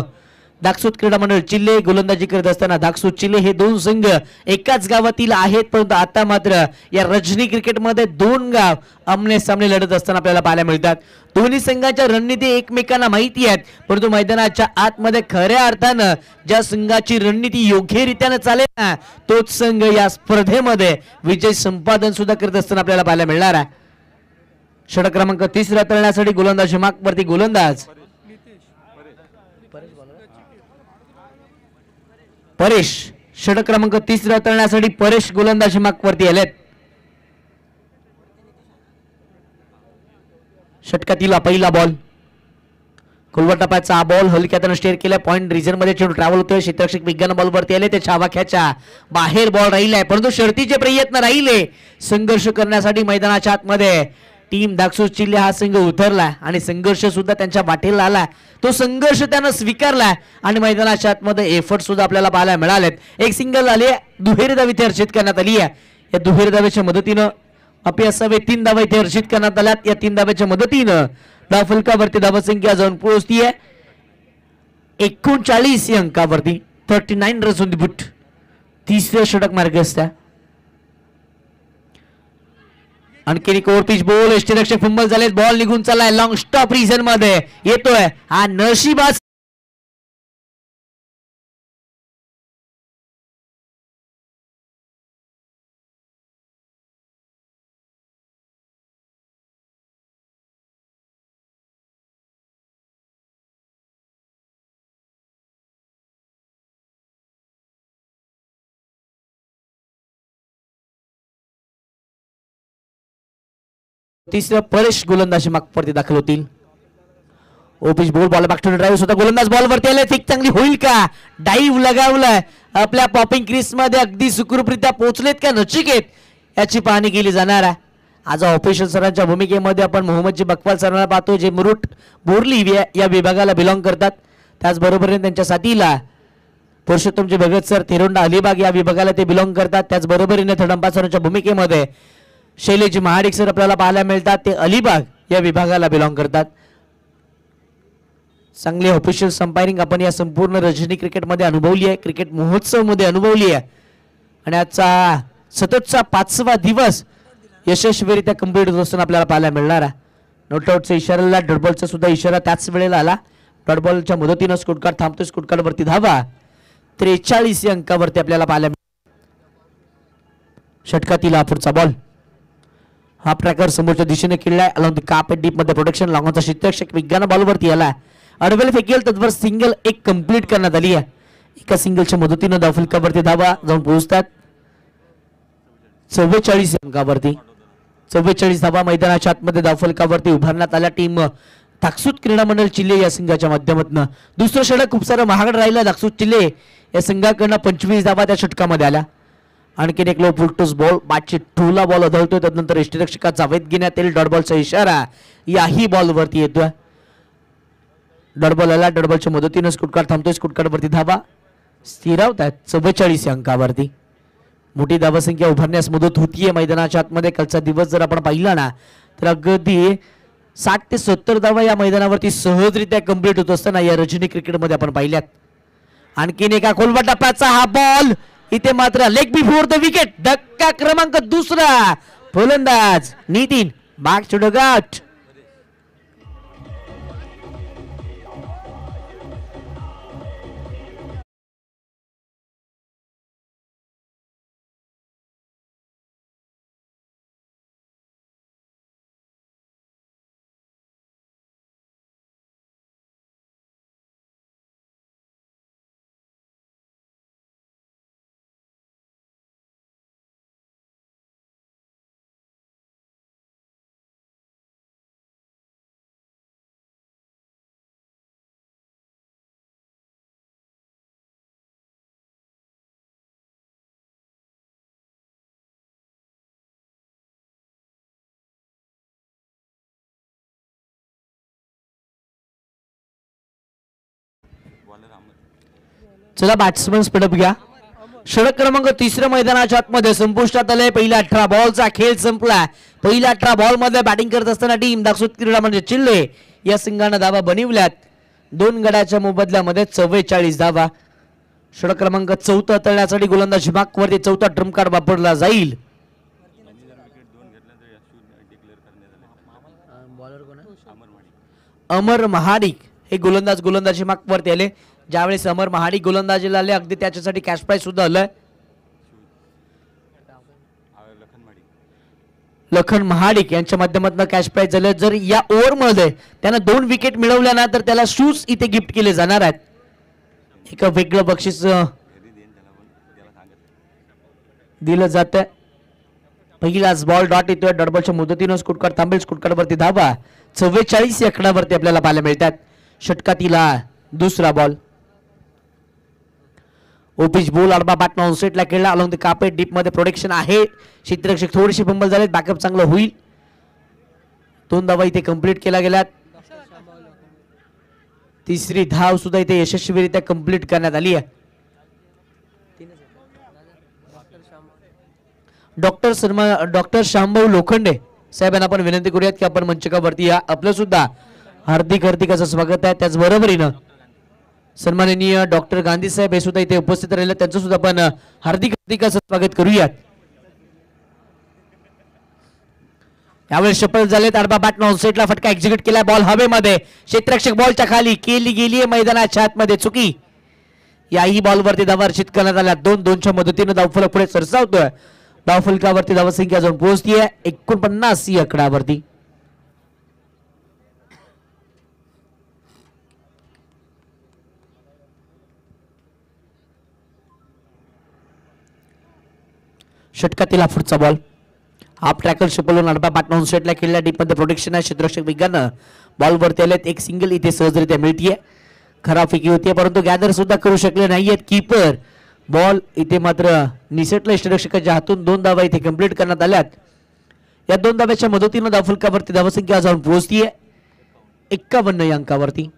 दागसूत क्रीडा मंडळ चिल्ले. गोलंदाजी करत असताना दागसूत चिल्ले हे दोन संघ एकाच गावातील आहेत, परंतु आता मात्र या रजनी क्रिकेटमध्ये दोन गाव आमने सामने लढत असताना आपल्याला पाहायला मिळतात. दोन्ही संघाच्या रणनीती एकमेकांना माहिती आहेत, परंतु मैदानाच्या आतमध्ये खऱ्या अर्थानं ज्या संघाची रणनीती योग्यरित्यानं चालेल ना तोच संघ या स्पर्धेमध्ये विजय संपादन सुद्धा करत असताना आपल्याला पाहायला मिळणार आहे. षटक क्रमांक 30 तळण्यासाठी गोलंदाज मागवरती गोलंदाज परेश. षटक क्रमांक 30 तळण्यासाठी परेश गोलंदाजी मागवरती आलेत. षटकातील पहिला बॉल खोलवर टप्प्याचा बॉल हलक्यातनं स्टेअर केलाय. पॉइंट रिजन मध्ये चेंडू ट्रॅव्हल होतोय. क्षेत्ररक्षक विज्ञान बॉलवरती आले ते छावाख्याच्या बाहेर बॉल राहिलाय, परंतु शर्तीचे प्रयत्न राहिले संघर्ष करण्यासाठी मैदानाच्या आतमध्ये टीम दागसूत चिल्ले हा संघ उतरला आणि संघर्ष सुद्धा त्यांच्या वाटेला आला. तो संघर्ष त्यानं स्वीकारला आणि मैदानाच्या आतमध्ये एफर्ट सुद्धा आपल्याला पाहायला मिळालेत. एक सिंगल आली, दुहेरी धाव इथे अर्जित करण्यात आली आहे. या दुहेरी धावेच्या मदतीनं अपी असावे 3 धावा इथे अर्जित करण्यात आल्यात. या 3 धावेच्या मदतीनं धाव फलकावरती धावसंख्या जाऊन पोहोचतीये 39 या अंकावरती. 39 रन्स ऑन द बुट. तिसरे षटक मार्गस्थ आहे. आणखी एक ओव्हर पिच बॉल. यष्टीरक्षक फंबल झाले, बॉल निघून चाललाय लॉंग स्टॉप रिजन मध्ये येतोय. हा नशिबाच तिसरं परेश गोलंदाजी मागवरती दाखल होतील. ओपिच ball ball back to drive सुद्धा गोलंदाज बॉल वरती आले. फिक चांगली होईल का? डाईव्ह लगावलाय आपल्या पॉपिंग क्रीज मध्ये, अगदी सुखरूपरित्या पोहोचलेत का नचिकेत याची पाहणी केली जाणार आहे. आज ऑफिशियल सरांच्या भूमिकेमध्ये आपण मोहम्मदजी बकवाल सरांना पाहतो जे मुरुट बोरली या विभागाला बिलॉंग करतात. त्याचबरोबरीने त्यांच्या साथीला पुरुषोत्तमजी भगत सर थिरोंडा अलिबाग या विभागाला ते बिलॉंग करतात. त्याचबरोबरीने थडंबा सरांच्या भूमिकेमध्ये शैलेजी महाडिक सर आपल्याला पाहायला मिळतात, ते अलिबाग या विभागाला बिलॉंग करतात. चांगली ऑफिशियल संपायरिंग आपण या संपूर्ण रजनी क्रिकेटमध्ये अनुभवली आहे, क्रिकेट महोत्सव मध्ये अनुभवली आहे आणि आजचा सततचा 5वा दिवस यशस्वीरित्या कंप्लीट होत असताना आपल्याला पाहायला मिळणार आहे. नॉट आउटचा इशारा, डॉटबॉलचा सुद्धा इशारा त्याच वेळेला आला. डॉटबॉलच्या मदतीनं स्कोर कार्ड थांबतोय. स्कोर कार्ड वरती धावा 43 या अंकावरती आपल्याला पाहायला मिळाला. षटकातील पुढचा बॉल हा ट्रॅकर समोरच्या दिशेने खेळलाय. अलॉंग द कार्पेट डीप मध्ये प्रोटेक्शन लावण्याचा क्षेत्ररक्षक विज्ञान बॉलवरती आला. अडवेल फेकेल तत्वर सिंगल एक कंप्लीट करण्यात आली आहे. एका सिंगलच्या मदतीनं धावफलकावरती धावा जाऊन पोहोचतात 44 अंकावरती. 44 धावा मैदानाच्या आतमध्ये धावफलकावरती उभारण्यात आल्या टीम दागसूत क्रीडा मंडळ चिल्ले या संघाच्या माध्यमातून. दुसरं षटक खूप सारं महागड राहिलं दागसूत चिल्ले या संघाकडनं. 25 धावा त्या षटकामध्ये आल्या. आणखीन एक लो फुलटोस बॉल, बॅटची ठोला बॉल आदळतोय. त्यानंतर यष्टीरक्षकाचा जावेद घेण्यात येईल. डॉट बॉलचा इशारा याही बॉलवरती येतोय. डॉट बॉल आला, डॉट बॉलच्या मदतीनं स्कोर कार्ड थांबतोय. स्कोर कार्ड वरती धावा स्थिरावतात 44 अंकावरती. मोठी धावसंख्या उभारण्यास मदत होतीये मैदानाच्या आतमध्ये. कालचा दिवस जर आपण पाहिला ना तर अगदी 60 ते 70 धावा या मैदानावरती सहजरित्या कंप्लीट होत असताना या रजनी क्रिकेटमध्ये आपण पाहिल्यात. आणखीन एका खोलवा टप्प्याचा हा बॉल इथे मात्र लेग बिफोर द विकेट. धक्का क्रमांक 2. फलंदाज Nitin back to the gut. चला बॅट्समन स्पीडअप घ्या. षटक क्रमांक 3 मैदानाच्या आतमध्ये संपुष्टात आले. पहिल्या 18 बॉलचा खेळ संपला. पहिल्या 18 बॉल मध्ये बॅटिंग करत असताना टीम दागसूत क्रीडा म्हणजे चिल्ले या संघानं धावा बनविल्यात. 2 गडाच्या मोबदल्यामध्ये 44 धावा. षटक क्रमांक 14 तळण्यासाठी गोलंदाजी मार्कवरती 4था ट्रम्प कार्ड वापरला जाईल. अमर महाडिक हे गोलंदाजी मार्कवरती आले. ज्यावेळेस अमर महाडिक गोलंदाजीला आले अगदी त्याच्यासाठी कॅश प्राइज सुद्धा आलंय. लखन महाडिक यांच्या माध्यमातून कॅश प्राइज झालं. जर या ओव्हरमध्ये त्यानं 2 विकेट मिळवल्या ना तर त्याला शूज इथे गिफ्ट केले जाणार आहेत. एक वेगळं बक्षीस दिलं जात. पहिलाच बॉल डॉट येतोय. डॉट बॉलच्या मुदतीनं स्कोर थांबेल. स्कोर वरती धावा 44 या आकड्यावरती आपल्याला पाहायला मिळतात. षटकातीला दुसरा बॉल. ओपिच बॉल आडबा बॅट ऑन सेटला खेळला. अलॉंग द कार्पेट डीप मध्ये प्रोटेक्शन आहे. क्षेत्ररक्षक थोडेसे फंबल झालेत. बॅकअप चांगलं होईल. 2 धावा इथे कंप्लीट केल्या गेल्यात. तिसरी धाव सुद्धा इथे यशस्वीरित्या कंप्लीट करण्यात आली आहे. डॉक्टर शामभाऊ लोखंडे साहेबांना आपण विनंती करूयात की आपण मंचकावरती या. आपलं सुद्धा हार्दिक असं स्वागत आहे. त्याचबरोबरीनं सन्माननीय डॉक्टर गांधी साहेब हे सुद्धा इथे उपस्थित राहिले. त्यांचं सुद्धा आपण हार्दिक असं स्वागत करूयात. यावेळेस शपल झालेत. आडबा बॅट ऑन सेटला फटका एक्झिक्यूट केला. बॉल हवेमध्ये. क्षेत्ररक्षक बॉलच्या खाली केली गेली मैदानाच्या आतमध्ये चुकी. याही बॉलवरती धावा अर्जित करण्यात आल्या. 2-2च्या मदतीने धावफलक पुढे सरसावतोय. धावफलकावरती धावसंख्या जाऊन पोहोचतीये 49 या आकड्यावरती. षटकातील पुढचा बॉल. हाफ ट्रॅकल शपलून आडबा बॅट ऑन सेटला खेळल्या. डीप मध्ये प्रोटेक्शन आहे. क्षेत्ररक्षक वेगानं बॉलवरती आलेत. एक सिंगल इथे सहजरित्या मिळतीये. खराब फेकी होतीये परंतु गॅदर सुद्धा करू शकले नाहीयेत कीपर. बॉल इथे मात्र निसटला क्षेत्ररक्षकाच्या हातून. 2 धावा इथे कंप्लीट करण्यात आल्यात. या 2 धाव्याच्या मदतीनं धावफलकावरती धावसंख्या जाऊन पोहोचतीये 51 या अंकावरती.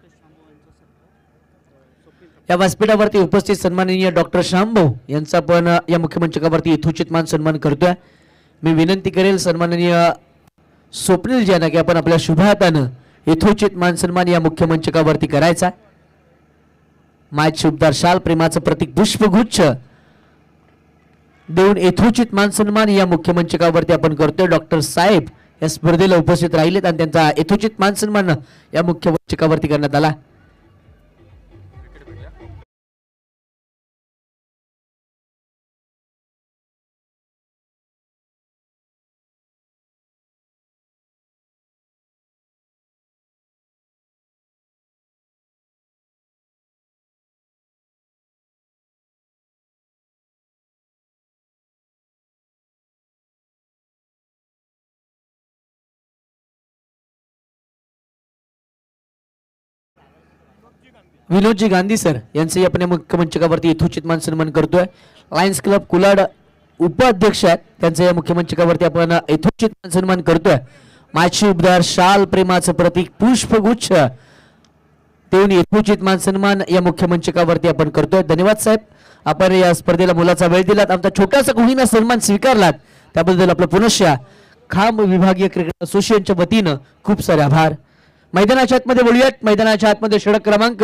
या व्यासपीठावरती उपस्थित सन्माननीय डॉक्टर शामभाऊ यांचा पण या मुख्यमंचकावरती यथोचित मान सन्मान करतोय. मी विनंती करेल सन्माननीय स्वप्नील जी यांना की आपण आपल्या शुभ हातानं यथोचित मान सन्मान या मुख्यमंचकावरती करायचा. मायच शुभदार शाल प्रेमाचं प्रतीक पुष्पगुच्छ देऊन यथोचित मान सन्मान या मुख्यमंचकावरती आपण करतोय. डॉक्टर साहेब या स्पर्धेला उपस्थित राहिलेत आणि त्यांचा यथोचित मान सन्मान या मुख्यमंचकावरती करण्यात आला. विनोदजी गांधी सर यांचे आपण मुख्यमंचकावरती यथोचित मान सन्मान करतोय. लायन्स क्लब कुलाड उपाध्यक्ष आहेत. त्यांचे या मुख्यमंचकावरती आपण यथोचित मान सन्मान करतोय. माची उपदार शाल प्रेमाचं प्रतीक पुष्पगुच्छ देऊन यथोचित मान सन्मान या मुख्यमंचकावरती आपण करतोय. धन्यवाद साहेब. आपण या स्पर्धेला मुलाचा वेळ दिलात. आमचा छोटासा कोहिना सन्मान स्वीकारलात त्याबद्दल आपलं पुनश्च खांब विभागीय क्रिकेट असोसिएशनच्या वतीनं खूप सारे आभार. मैदानाच्या आतमध्ये बोलूयात. मैदानाच्या आतमध्ये षटक क्रमांक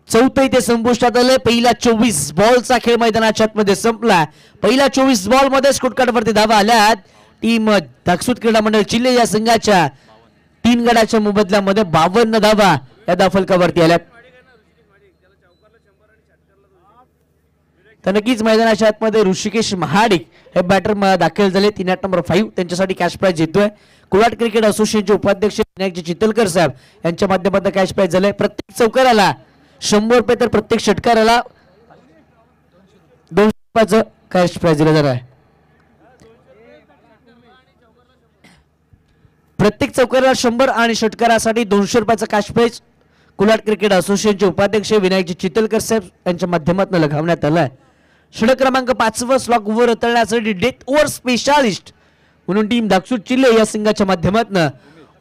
14 इथे संपुष्टात आले. पहिला 24 बॉलचा खेळ मैदानाच्या आतमध्ये संपला. पहिला 24 बॉल मध्ये स्कोरकार्डवरती धावा आल्यात. टीम धाकसूत क्रीडा मंडळ चिल्ले या संघाच्या 3 गडाच्या मोबदल्यामध्ये 52 धावा या धावफलकावरती आल्यात. तर नक्कीच मैदानाच्या आतमध्ये ऋषिकेश महाडिक हे बॅटर दाखल झाले. 3 नंबर 5 त्यांच्यासाठी कॅश प्राइज येतोय. कुलाट क्रिकेट असोसिएशनचे उपाध्यक्ष विनायकजी चितलकर साहेब यांच्या माध्यमातून कॅश प्राइज झाले. प्रत्येक चौकाराला 100 रुपये तर प्रत्येक षटकाराला 200 रुपयाचं कॅश प्राइज दिलं जाणार आहे. प्रत्येक चौकाराला 100 आणि षटकारासाठी 200 रुपयाचं कॅश प्राइज कुलाट क्रिकेट असोसिएशनचे उपाध्यक्ष विनायकजी चितलकर साहेब यांच्या माध्यमातून लगावण्यात आलाय. षटक क्रमांक 5 स्लॉक ओव्हर उतरण्यासाठी डेथ ओव्हर स्पेशालिस्ट म्हणून टीम धाकसूत चिल्ले या संघाच्या माध्यमातून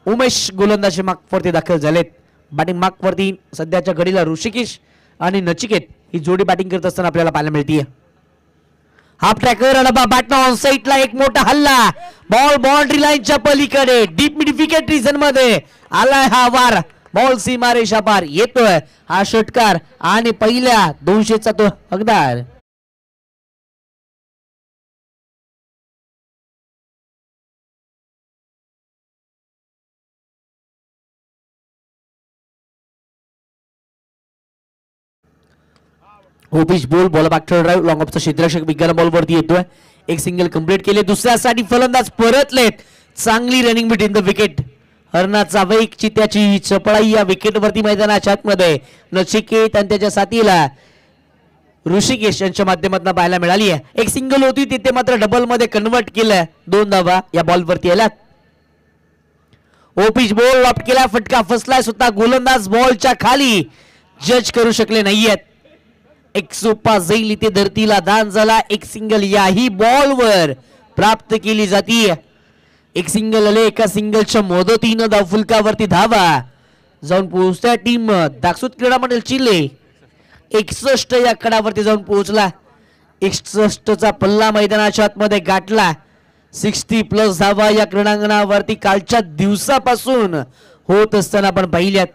उमेश गोलंदाजी मार्कवरती दाखल झालेत. बॅटिंग मार्कवरती सध्याच्या घडीला ऋषिकेश आणि नचिकेत ही जोडी बॅटिंग करत असताना आपल्याला पाहायला मिळते. हाफ ट्रॅकर आणि बॅटन ऑन साईडला एक मोठा हल्ला, बॉल बाउंड्री लाईनच्या पलीकडे डीप मिड विकेट रिजन मध्ये आलाय हा वार, बॉल सीमारेषा पार येतोय हा षटकार आणि पहिल्या 200चा तो हकदार. ओपिच बॉल बॉल बॅकवर ड्राइव्ह लॉंग ऑफचा क्षेत्ररक्षक विज्ञान बॉल वरती येतोय. एक सिंगल कंप्लीट केले, दुसऱ्यासाठी फलंदाज परतलेत. चांगली रनिंग बिटवीन द विकेट. हरणाचा वेग, चित्याची चपळाई या विकेट वरती मैदानाच्या आतमध्ये नचिकेत आणि त्याच्या साथीला ऋषिकेश यांच्या माध्यमातून पाहायला मिळाली आहे. एक सिंगल होती तिथे मात्र डबल मध्ये कन्वर्ट केलंय. 2 धावा या बॉल वरती आल्यात. ओपिच बॉल लॉफ्ट केला, फटका फसलाय. स्वतः गोलंदाज बॉलच्या खाली जज करू शकले नाहीयेत. एक सोपा जाईल इथे धरतीला दान झाला. एक सिंगल याही बॉल वर प्राप्त केली जाते. एक सिंगल आले, एका सिंगलच्या मदतीनं धावफुलकावरती धावा जाऊन पोहोचत्या टीम दाक्सूत क्रीडा मंडळ चिले. 61 या कडावरती जाऊन पोहोचला. 61चा पल्ला मैदानाच्या आतमध्ये गाठला. 60+ धावा या क्रीडांगणावरती कालच्या दिवसापासून होत असताना आपण पाहिल्यात.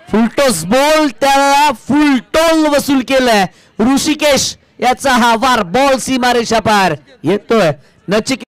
फुलटॉस बॉल, त्याला फुल टोल वसूल केलाय. ऋषिकेश याचा हा वार, बॉल सीमारेषा पार येतोय. नचिकेत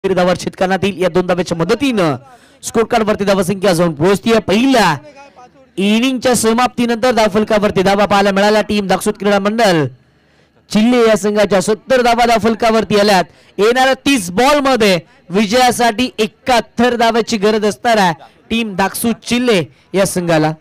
धावा शेतकऱ्यांना या 2 धाव्याच्या मदतीनं स्कोर कार्ड वरती धावा संख्या जाऊन पोहोचतीये. पहिल्या इनिंगच्या समाप्तीनंतर धावफलकावरती धावा पाहायला मिळाल्या. टीम दाक्सूत क्रीडा मंडळ चिल्ले या संघाच्या 70 धावा धावफलकावरती आल्यात. येणाऱ्या 30 बॉल मध्ये विजयासाठी 71 धाव्याची गरज असणार आहे टीम दाक्सूत चिल्ले या संघाला.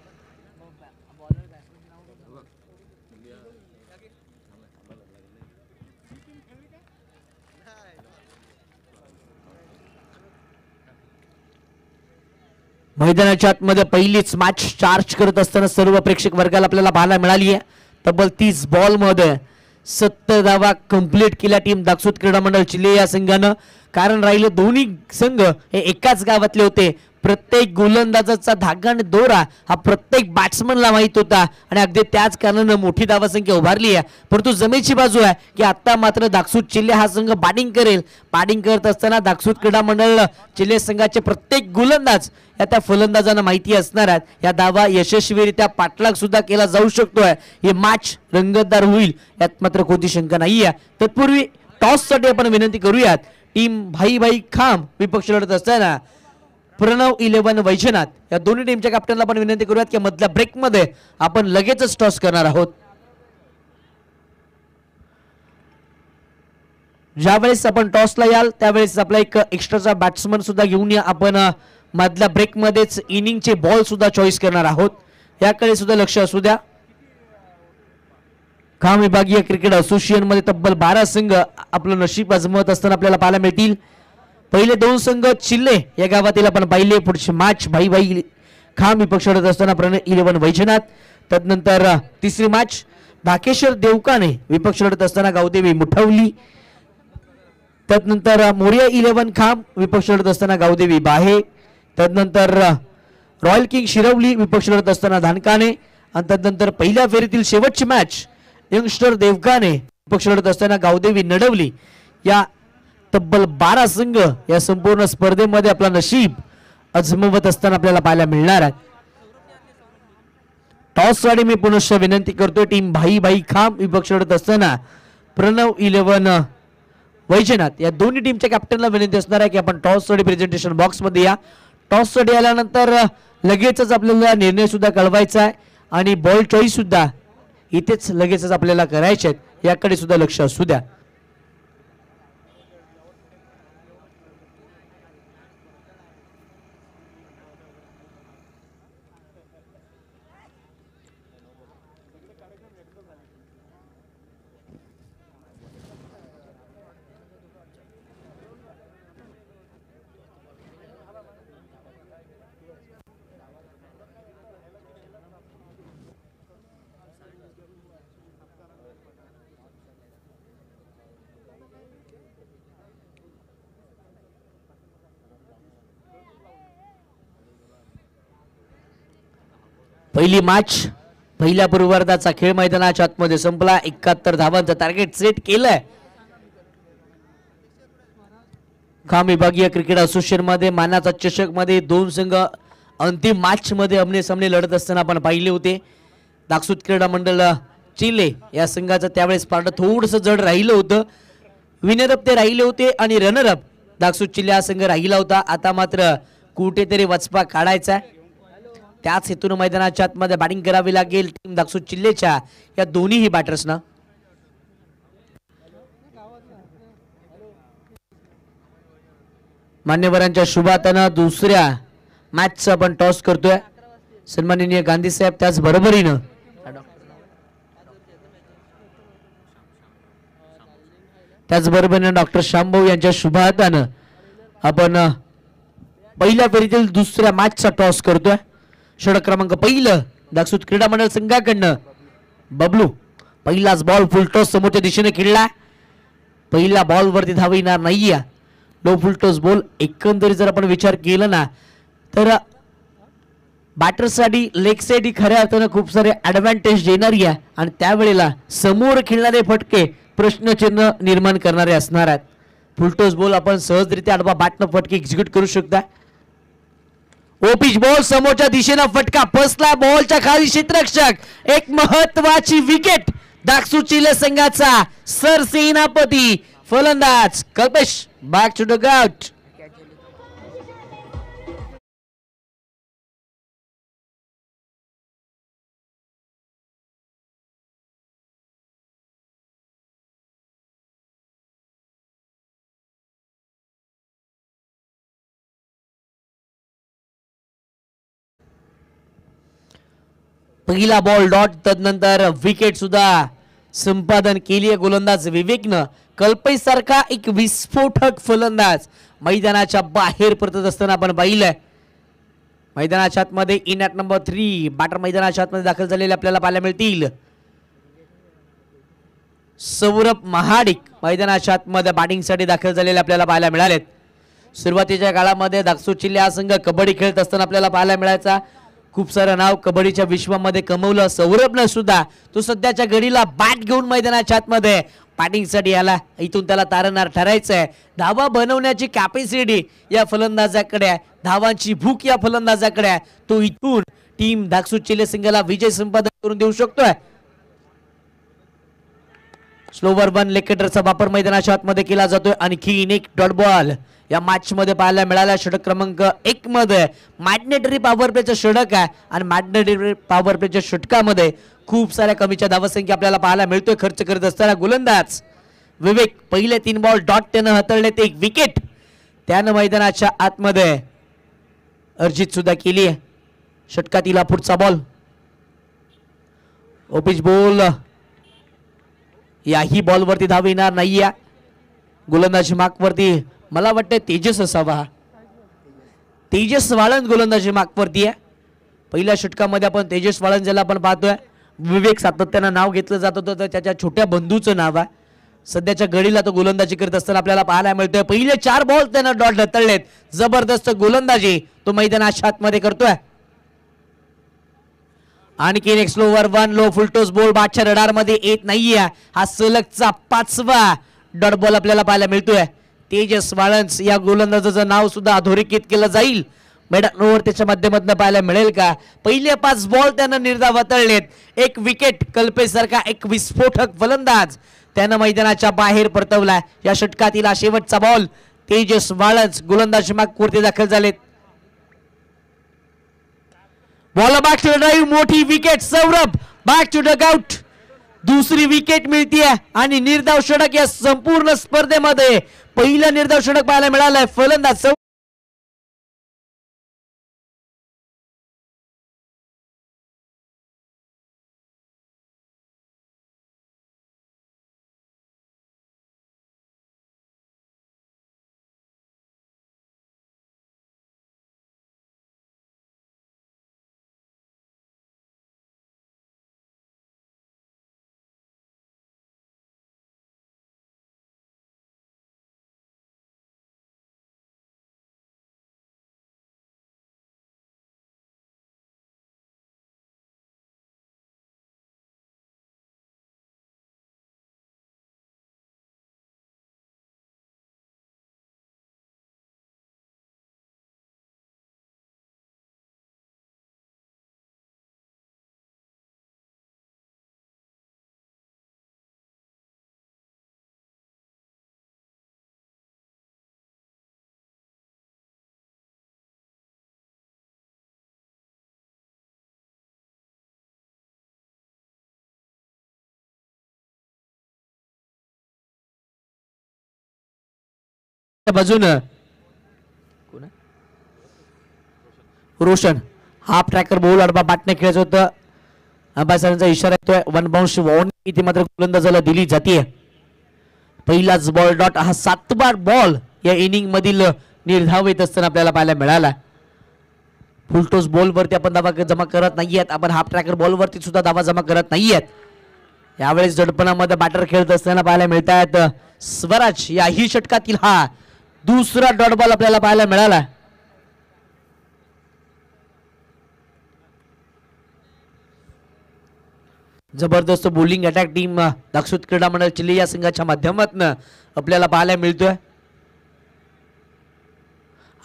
मैदानाच्या आतमध्ये पहिलीच मॅच चार्ज करत असताना सर्व प्रेक्षक वर्गाला आपल्याला पाहायला मिळाली आहे. तब्बल 30 बॉल मध्ये 70 धावा कंप्लीट केल्या टीम दाक्सूत क्रीडा मंडळ चिले या संघानं. कारण राहिले दोन्ही संघ हे एकाच गावातले होते. प्रत्येक गोलंदाजाचा धागा आणि दोरा हा प्रत्येक बॅट्समनला माहित होता आणि अगदी त्याच कारणानं मोठी धावा संख्या उभारली आहे. परंतु जमेची बाजू आहे की आता मात्र दाक्सूत चिल्ले हा संघ बॅटिंग करेल. बॅटिंग करत असताना दाक्सूत क्रीडा मंडळ चिल्ले संघाचे प्रत्येक गोलंदाज या त्या फलंदाजांना माहिती असणार आहेत. या धावा यशस्वीरित्या पाठलाग सुद्धा केला जाऊ शकतोय. ही मॅच रंगतदार होईल यात मात्र कोणती शंका नाही आहे. तत्पूर्वी टॉस साठी आपण विनंती करूयात. टीम भाई खांब विपक्ष लढत असताना प्रणव 11 वैजनाथ या दोन्ही टीमच्या कॅप्टनला आपण विनंती करूयात की मधल्या ब्रेक मध्ये आपण लगेचच टॉस करणार आहोत. ज्यावेळेस आपण टॉसला याल त्यावेळेस आपला एक एक्स्ट्राचा बॅट्समन सुद्धा घेऊन या. आपण मधल्या ब्रेक मध्येच इनिंगचे बॉल सुद्धा चॉईस करणार आहोत. याकडे सुद्धा लक्ष असू द्या. खाम विभागीय क्रिकेट असोसिएशन मध्ये तब्बल 12 संघ आपलं नशीब आजमावत असताना आपल्याला पाहायला मिळतील. पहिले 2 संघ चिल्ले या गावातील आपण पाहिले. पुढची मॅच भाई खाम विपक्ष लढत असताना प्रणव 11 वैजनाथ. तदनंतर तिसरी मॅच भाकेश्वर देवकाने विपक्ष लढत असताना गावदेवी मुठवली. तदनंतर मोरिया 11 खाम विपक्ष लढत असताना गावदेवी बाहे. तदनंतर रॉयल किंग शिरवली विपक्ष लढत असताना धानकाने. आणि तदनंतर पहिल्या फेरीतील शेवटची मॅच यंगस्टर देवकाने विपक्ष लढत असताना गावदेवी नडवली. या तब्बल 12 संघ या संपूर्ण स्पर्धेमध्ये आपला नशीब अजमवत असताना आपल्याला पाहायला मिळणार आहे. टॉस साठी मी पुनश्च विनंती करतोय टीम भाई खाम विपक्ष लढत असताना प्रणव 11 वैजनाथ या दोन्ही टीमच्या कॅप्टनला विनंती असणार आहे की आपण टॉस साठी प्रेझेंटेशन बॉक्स मध्ये या. टॉस साठी आल्यानंतर लगेचच आपल्याला निर्णय सुद्धा कळवायचा आहे आणि बॉल चॉईस सुद्धा इथेच लगेचच आपल्याला करायचे आहेत, याकडे सुद्धा लक्ष असू द्या. पहिली मॅच पहिल्या पूर्वार्धाचा खेळ मैदानाच्या आतमध्ये संपला. 71 धावांचं टार्गेट सेट केलंय. खाम विभागीय क्रिकेट असोसिएशन मध्ये मानाचा चषक मध्ये दोन संघ अंतिम मॅच मध्ये आमने सामने लढत असताना आपण पाहिले होते. दाक्षुत क्रीडा मंडळ चिले या संघाचं त्यावेळेस पारडं थोडंसं जड राहिलं होतं. विनरअप ते राहिले होते आणि रनरअप दाक्षुत चिले हा संघ राहिला होता. आता मात्र कुठेतरी वचपा काढायचा, त्याच हेतून मैदानाच्या आतमध्ये बॅटिंग करावी लागेल टीम दाक्षुत चिल्लेच्या या दोन्हीही बॅटर्सना. मान्यवरांच्या शुभातानं दुसऱ्या मॅचचा आपण टॉस करतोय. सन्माननीय गांधी साहेब त्याच बरोबरीनं डॉक्टर शामभाऊ यांच्या शुभातानं आपण पहिल्या फेरीतील दुसऱ्या मॅचचा टॉस करतोय. षटक क्रमांक पहिलं दाक्षुत क्रीडा मंडळ संघाकडनं बबलू. पहिलाच बॉल फुल टॉस समोरच्या दिशेने खेळला. पहिल्या बॉल वरती धाव येणार नाहीये. लो फुल टॉस बॉल. एकंदरीत जर आपण विचार केला ना तर बॅटरसाठी लेग साइड ही खऱ्या अर्थानं खूप सारे ऍडव्हान्टेज देणारी आहे आणि त्यावेळेला समोर खेळणारे फटके प्रश्नचिन्ह निर्माण करणारे असणार आहेत. फुल टॉस बॉल आपण सहजरित्या आडवा बॅटनं फटके एक्झिक्यूट करू शकता. ओपिच बॉल समोरच्या दिशेनं फटका फसला. बॉलच्या खाली क्षेत्ररक्षक. एक महत्वाची विकेट दाक्षुत चिले संघाचा सरसेनापती फलंदाज Kalpesh back to the out. पहिला बॉल डॉट. तदनंतर विकेट सुद्धा संपादन केली आहे गोलंदाज विवेकनं. कल्पेश सारखा एक विस्फोटक फलंदाज मैदानाच्या बाहेर परतत असताना आपण पाहिलंय. मैदानाच्या आतमध्ये इन ॲट नंबर 3 बॅटर मैदानाच्या आतमध्ये दाखल झालेले आपल्याला पाहायला मिळतील. सौरभ महाडिक मैदानाच्या आतमध्ये बॅटिंगसाठी दाखल झालेले आपल्याला पाहायला मिळालेत. सुरुवातीच्या काळामध्ये दाक्षुत चिल्ले हा संघ कबड्डी खेळत असताना आपल्याला पाहायला मिळायचा. खूप सारं नाव कबड्डीच्या विश्वामध्ये कमवलं सौरभनं सुद्धा. तो सध्याच्या घडीला बॅट घेऊन मैदानाच्या आतमध्ये बॅटिंगसाठी आला. इथून त्याला तारणार ठरायचंय. धावा बनवण्याची कॅपॅसिटी या फलंदाजाकडे आहे. धावांची भूक या फलंदाजाकडे आहे. तो इथून टीम दाक्षुत चिल्ले संघाला विजय संपादन करून देऊ शकतोय. स्लोवर वन लेग कटरचा वापर मैदानाच्या आतमध्ये केला जातोय. आणखी एक डॉट बॉल या मॅच मध्ये पाहायला मिळाला. षटक क्रमांक 1 मध्ये मॅग्नेटरी पॉवर प्लेचं षटक आहे आणि मॅग्नेटरी पॉवर प्लेच्या षटकामध्ये खूप साऱ्या कमीच्या धावसंख्या आपल्याला पाहायला मिळतोय. खर्च करत असताना गोलंदाज विवेक पहिले 3 बॉल डॉट त्यानं हाताळले. ते एक विकेट त्यानं मैदानाच्या आतमध्ये अर्जित सुद्धा केली आहे. षटकातील पुढचा बॉल ओपिच बॉल. याही बॉल वरती धाव येणार नाहीये. गोलंदाजी मार्कवरती मला वाटतं तेजस असावा. तेजस वाळंज गोलंदाजी मार्कवरती आहे. पहिल्या षटकामध्ये आपण तेजस वाळंज ज्याला आपण पाहतोय. विवेक सातत्यानं नाव घेतलं जात होतं तर त्याच्या छोट्या बंधूचं नाव आहे. सध्याच्या घडीला तो गोलंदाजी करत असताना आपल्याला पाहायला मिळतोय. पहिले 4 बॉल त्यानं डॉट ढकललेत. जबरदस्त गोलंदाजी तो मैदानाच्या आतमध्ये करतोय. आणखी एक slower one low full toss ball बॅटच्या रडार मध्ये येत नाहीये. हा सलगचा 5वा डॉट बॉल आपल्याला पाहायला मिळतोय. तेजस वाळंज या गोलंदाजाचं नाव सुद्धा अधोरेखित केलं जाईल मैदानावर त्याच्या माध्यमातून पाहायला मिळेल का? पहिले 5 बॉल त्यानं निर्धाव हाताळलेत. 1 विकेट, कल्पेसारखा एक विस्फोटक फलंदाज त्यानं मैदानाच्या बाहेर परतवला. या षटकातील हा शेवटचा बॉल. तेजस वाळंज गोलंदाज मागवरती दाखल झालेत. बॉल बॅक टू ड्राइव्ह, मोठी wicket. Saurabh back to dugout. दुसरी विकेट मिळतीये आणि निर्धाव षटक या संपूर्ण स्पर्धेमध्ये पहिलं निर्धाव षटक पाहायला मिळालंय. फलंदाज बाजूनं रोशन हाफ ट्रॅकर बॉल अडबा बाटणे खेळायचं होतं. अंबासरांचा इशारा येतोय. 1 बाउंस वॉर्निंग इथे मात्र गोलंदाजाला दिली जाते. पहिलाच बॉल डॉट. हा 7वा बॉल या इनिंग मधील निर्धाव येत असताना आपल्याला पाहायला मिळाला. फुलटोस बॉल वरती आपण दावा जमा करत नाहीयेत. आपण हाफ ट्रॅकर बॉल वरती सुद्धा दावा जमा करत नाहीयेत. यावेळेस जडपणामध्ये बॅटर खेळत असताना पाहायला मिळतात स्वराज. याही षटकातील हा दुसरा डॉट बॉल आपल्याला पाहायला मिळाला. जबरदस्त बॉलिंग अटॅक टीम दाक्षुत क्रीडा मंडळ चिल्ली या संघाच्या माध्यमातून आपल्याला पाहायला मिळतोय.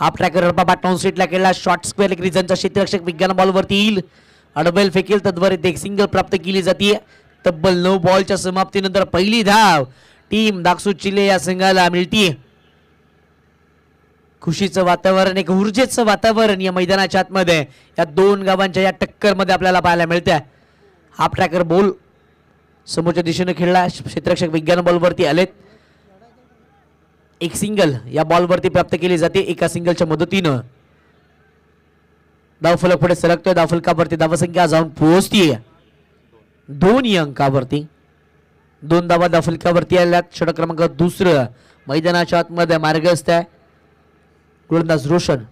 हाफ ट्रॅकर बॅट सीटला खेळला. शॉर्ट स्क्वेअर एक रिझनचा क्षेत्ररक्षक विज्ञान बॉल वरती येईल. अडबेल फेकेल तद्वारे एक सिंगल प्राप्त केली जाते. तब्बल 9 बॉलच्या समाप्तीनंतर पहिली धाव टीम दाक्षुत चिल्ले या संघाला मिळतीये. खुशीचं वातावरण, एक ऊर्जेचं वातावरण या मैदानाच्या आतमध्ये या दोन गावांच्या या टक्कर मध्ये आपल्याला पाहायला मिळतंय. हाफ ट्रॅकर बॉल समोरच्या दिशेने खेळला. क्षेत्ररक्षक विज्ञान बॉल वरती आलेत. एक सिंगल या बॉल वरती प्राप्त केली जाते. एका सिंगलच्या मदतीनं धाव फलक पुढे सरकतोय. धाव फलकावरती धावसंख्या जाऊन पोहोचतीये 2 अंकावरती. 2 धावा धाव फलकावरती आल्यात. षटक क्रमांक 2 मैदानाच्या आतमध्ये मार्गस्थ आहे. गोलंदाज रोशन.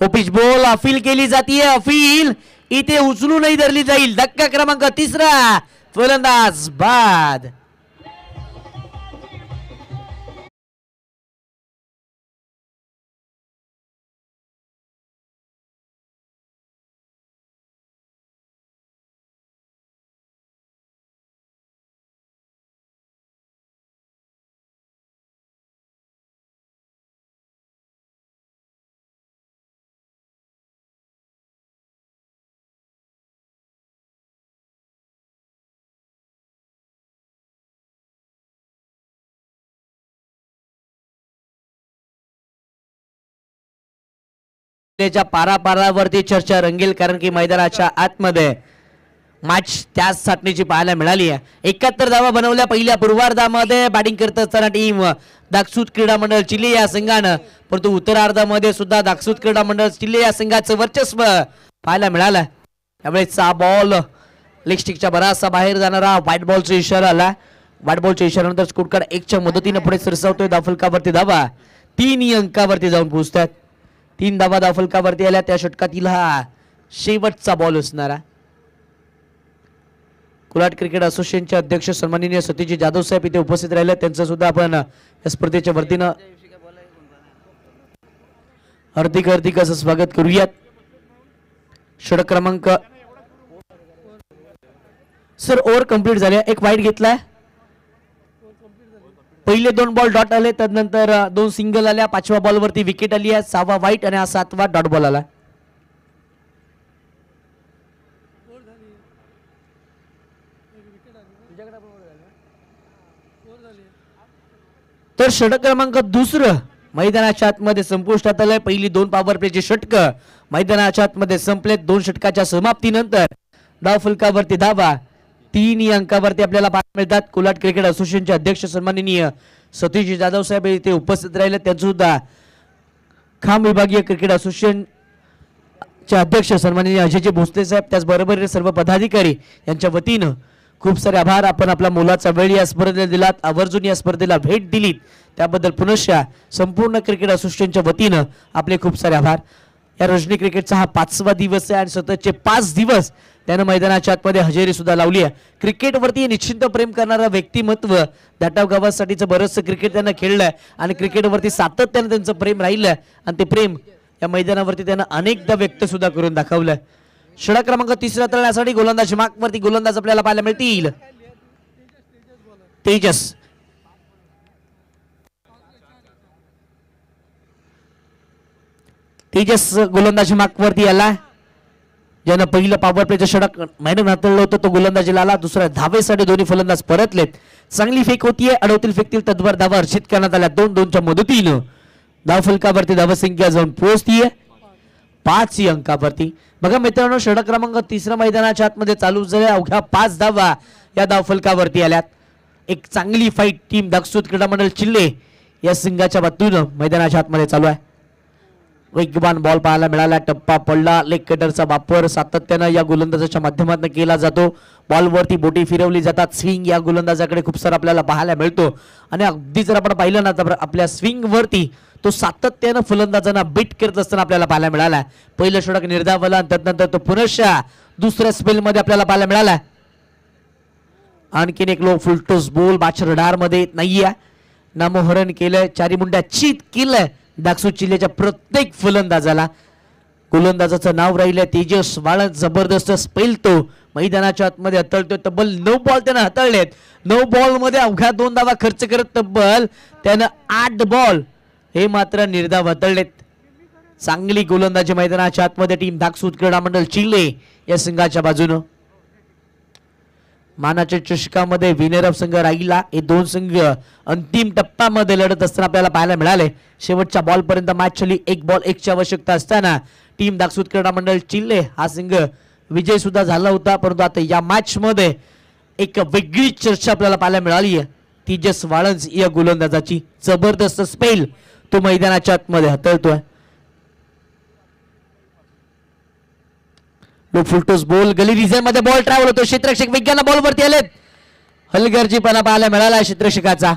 ओपिच बॉल अपील केली जाते. अपील इथे उचलूनही धरली जाईल. धक्का क्रमांक 3 फलंदाज बाद. पारावरती चर्चा रंगेल, कारण की मैदानाच्या आतमध्ये मॅच त्याच साठणीची पाहायला मिळाली आहे. 71 धावा बनवल्या पहिल्या पूर्वार्धामध्ये. बॅटिंग करत असताना टीम दाक्षुत क्रीडा मंडळ चिल्ली या संघानं, परंतु उत्तरार्धामध्ये सुद्धा दाक्षुत क्रीडा मंडळ चिल्ली या संघाचं वर्चस्व पाहायला मिळालं. त्यावेळेस बॉल लेग स्टिकच्या बराचसा बाहेर जाणारा व्हाईट बॉलचा इशारा आला. व्हाईट बॉलच्या इशाऱ्यानंतर स्कोर कार्ड 1च्या मदतीने पुढे सरसावतोय. धावफलकावरती धावा 3 अंकावरती जाऊन पोहोचतात. 3 धावा धावफलकावरती आल्या. त्या षटकातील हा शेवटचा बॉल असणारा. कुलाट क्रिकेट असोसिएशनचे अध्यक्ष सन्माननीय सतीजी जाधव साहेब इथे उपस्थित राहिले. त्यांचं सुद्धा आपण या स्पर्धेच्या वतीनं हार्दिक असं स्वागत करूयात. षटक क्रमांक सर ओव्हर कंप्लीट झाले. एक वाईट घेतलाय. पहिले 2 बॉल डॉट आले, त्यानंतर 2 सिंगल आल्या, 5व्या बॉलवरती विकेट आली आहे, 6वा वाईट आणि हा 7वा डॉट बॉल आला. तर षटक क्रमांक दुसरं मैदानाच्या आतमध्ये संपुष्टात आलंय. पहिली 2 पॉवर प्लेची षटकं मैदानाच्या आतमध्ये संपलेत. 2 षटकाच्या समाप्तीनंतर धाव फलकावरती धावा 3 अंकावरती आपल्याला पाहायला मिळतात. कोलाट क्रिकेट असोसिएशनचे अध्यक्ष सन्माननीय सतीश जाधव साहेब इथे उपस्थित राहिले. त्यांचं सुद्धा खाम विभागीय क्रिकेट असोसिएशन चे अध्यक्ष सन्माननीय अजयजी भोसले साहेब, त्याचबरोबर सर्व पदाधिकारी यांच्या वतीनं खूप सारे आभार. आपण आपला मोलाचा वेळ या स्पर्धेला दिलात, आवर्जून या स्पर्धेला भेट दिलीत, त्याबद्दल पुनश्च संपूर्ण क्रिकेट असोसिएशनच्या वतीनं आपले खूप सारे आभार. या रजनी क्रिकेटचा हा 5वा दिवस आहे आणि सततचे 5 दिवस त्यानं मैदानाच्या आतमध्ये हजेरी सुद्धा लावली आहे. क्रिकेटवरती निश्चिंत प्रेम करणारा व्यक्तिमत्व, दाटाव गावासाठीचं बरंचसं क्रिकेट त्यांना खेळलंय आणि क्रिकेटवरती सातत्यानं त्यांचं प्रेम राहिलंय आणि ते प्रेम या मैदानावरती त्यांना अनेकदा व्यक्त सुद्धा करून दाखवलंय. षटक क्रमांक 3 तळण्यासाठी गोलंदाज मार्कवरती गोलंदाज आपल्याला पाहायला मिळतील. तेजस गोलंदाजी मार्कवरती आला. ज्यानं पहिलं पॉवर प्लेचं षटक मैदान हाताळलं होतं तो गोलंदाजीला आला. दुसऱ्या धावेसाठी दोन्ही फलंदाज परतलेत. चांगली फेक होतीये, अडवतील फेकतील तद्वार धावा अर्जित करण्यात आल्या. 2-2च्या मदतीनं धाव फलकावरती धावसंख्या जाऊन पोहोचतीये 5 अंकावरती. बघा मित्रांनो, षटक क्रमांक 3 मैदानाच्या आतमध्ये चालू झाले. अवघ्या 5 धावा या धाव फलकावरती आल्यात. एक चांगली फाईट टीम दागसूत क्रीडा मंडळ चिल्ले या संघाच्या बाजूनं मैदानाच्या आतमध्ये चालू आहे. वेगवान बॉल पाहायला मिळाला, टप्पा पडला. लेग कटरचा वापर सातत्यानं या गोलंदाजाच्या माध्यमातून केला जातो. बॉलवरती बोटी फिरवली जातात. स्विंग या गोलंदाजाकडे खूप सारा आपल्याला पाहायला मिळतो आणि अगदी जर आपण पाहिलं ना तर आपल्या स्विंग वरती तो सातत्यानं फलंदाजांना बीट करत असताना आपल्याला पाहायला मिळाला. पहिलं षटक निर्धावलं आणि त्यानंतर तो पुनश्च दुसऱ्या स्पेल मध्ये आपल्याला पाहायला मिळाला. आणखीन एक लो फुलटोस बॉल बाच रडार मध्ये येत नाहीये. नामोहरण केलंय, चारी मुंड्या चित केलंय दागसू चिल्लेच्या प्रत्येक फलंदाजाला. गोलंदाजाचं नाव राहिलंय तेजस वाळंज. जबरदस्त स्पेल तो मैदानाच्या आतमध्ये हाताळतोय. तब्बल 9 बॉल त्यानं हाताळलेत. 9 बॉल मध्ये अवघ्या 2 धावा खर्च करत तब्बल त्यानं 8 बॉल हे मात्र निर्धाव हाताळलेत. चांगली गोलंदाजी मैदानाच्या आतमध्ये टीम दागसूत क्रीडा मंडळ चिल्ले या संघाच्या बाजूनं. मानाच्या चषकामध्ये विनर ऑफ संघ राहिला. हे 2 संघ अंतिम टप्प्यामध्ये लढत असताना आपल्याला पाहायला मिळाले. शेवटच्या बॉल पर्यंत मॅच चालली. 1 बॉल 1ची आवश्यकता असताना टीम दागसूत क्रीडा मंडळ चिल्ले हा संघ विजय सुद्धा झाला होता. परंतु आता या मॅच मध्ये एक वेगळी चर्चा आपल्याला पाहायला मिळाली आहे. तेजस वाळंज या गोलंदाजाची जबरदस्त स्पेल तो मैदानाच्या आतमध्ये हाताळतोय. लो फुलटोस बॉल गली रिझन मध्ये बॉल ट्रॅव्हल होतो. क्षेत्ररक्षक विज्ञान बॉल वरती आलेत. हलगर्जीपणा पाहायला मिळाला क्षेत्ररक्षकाचा.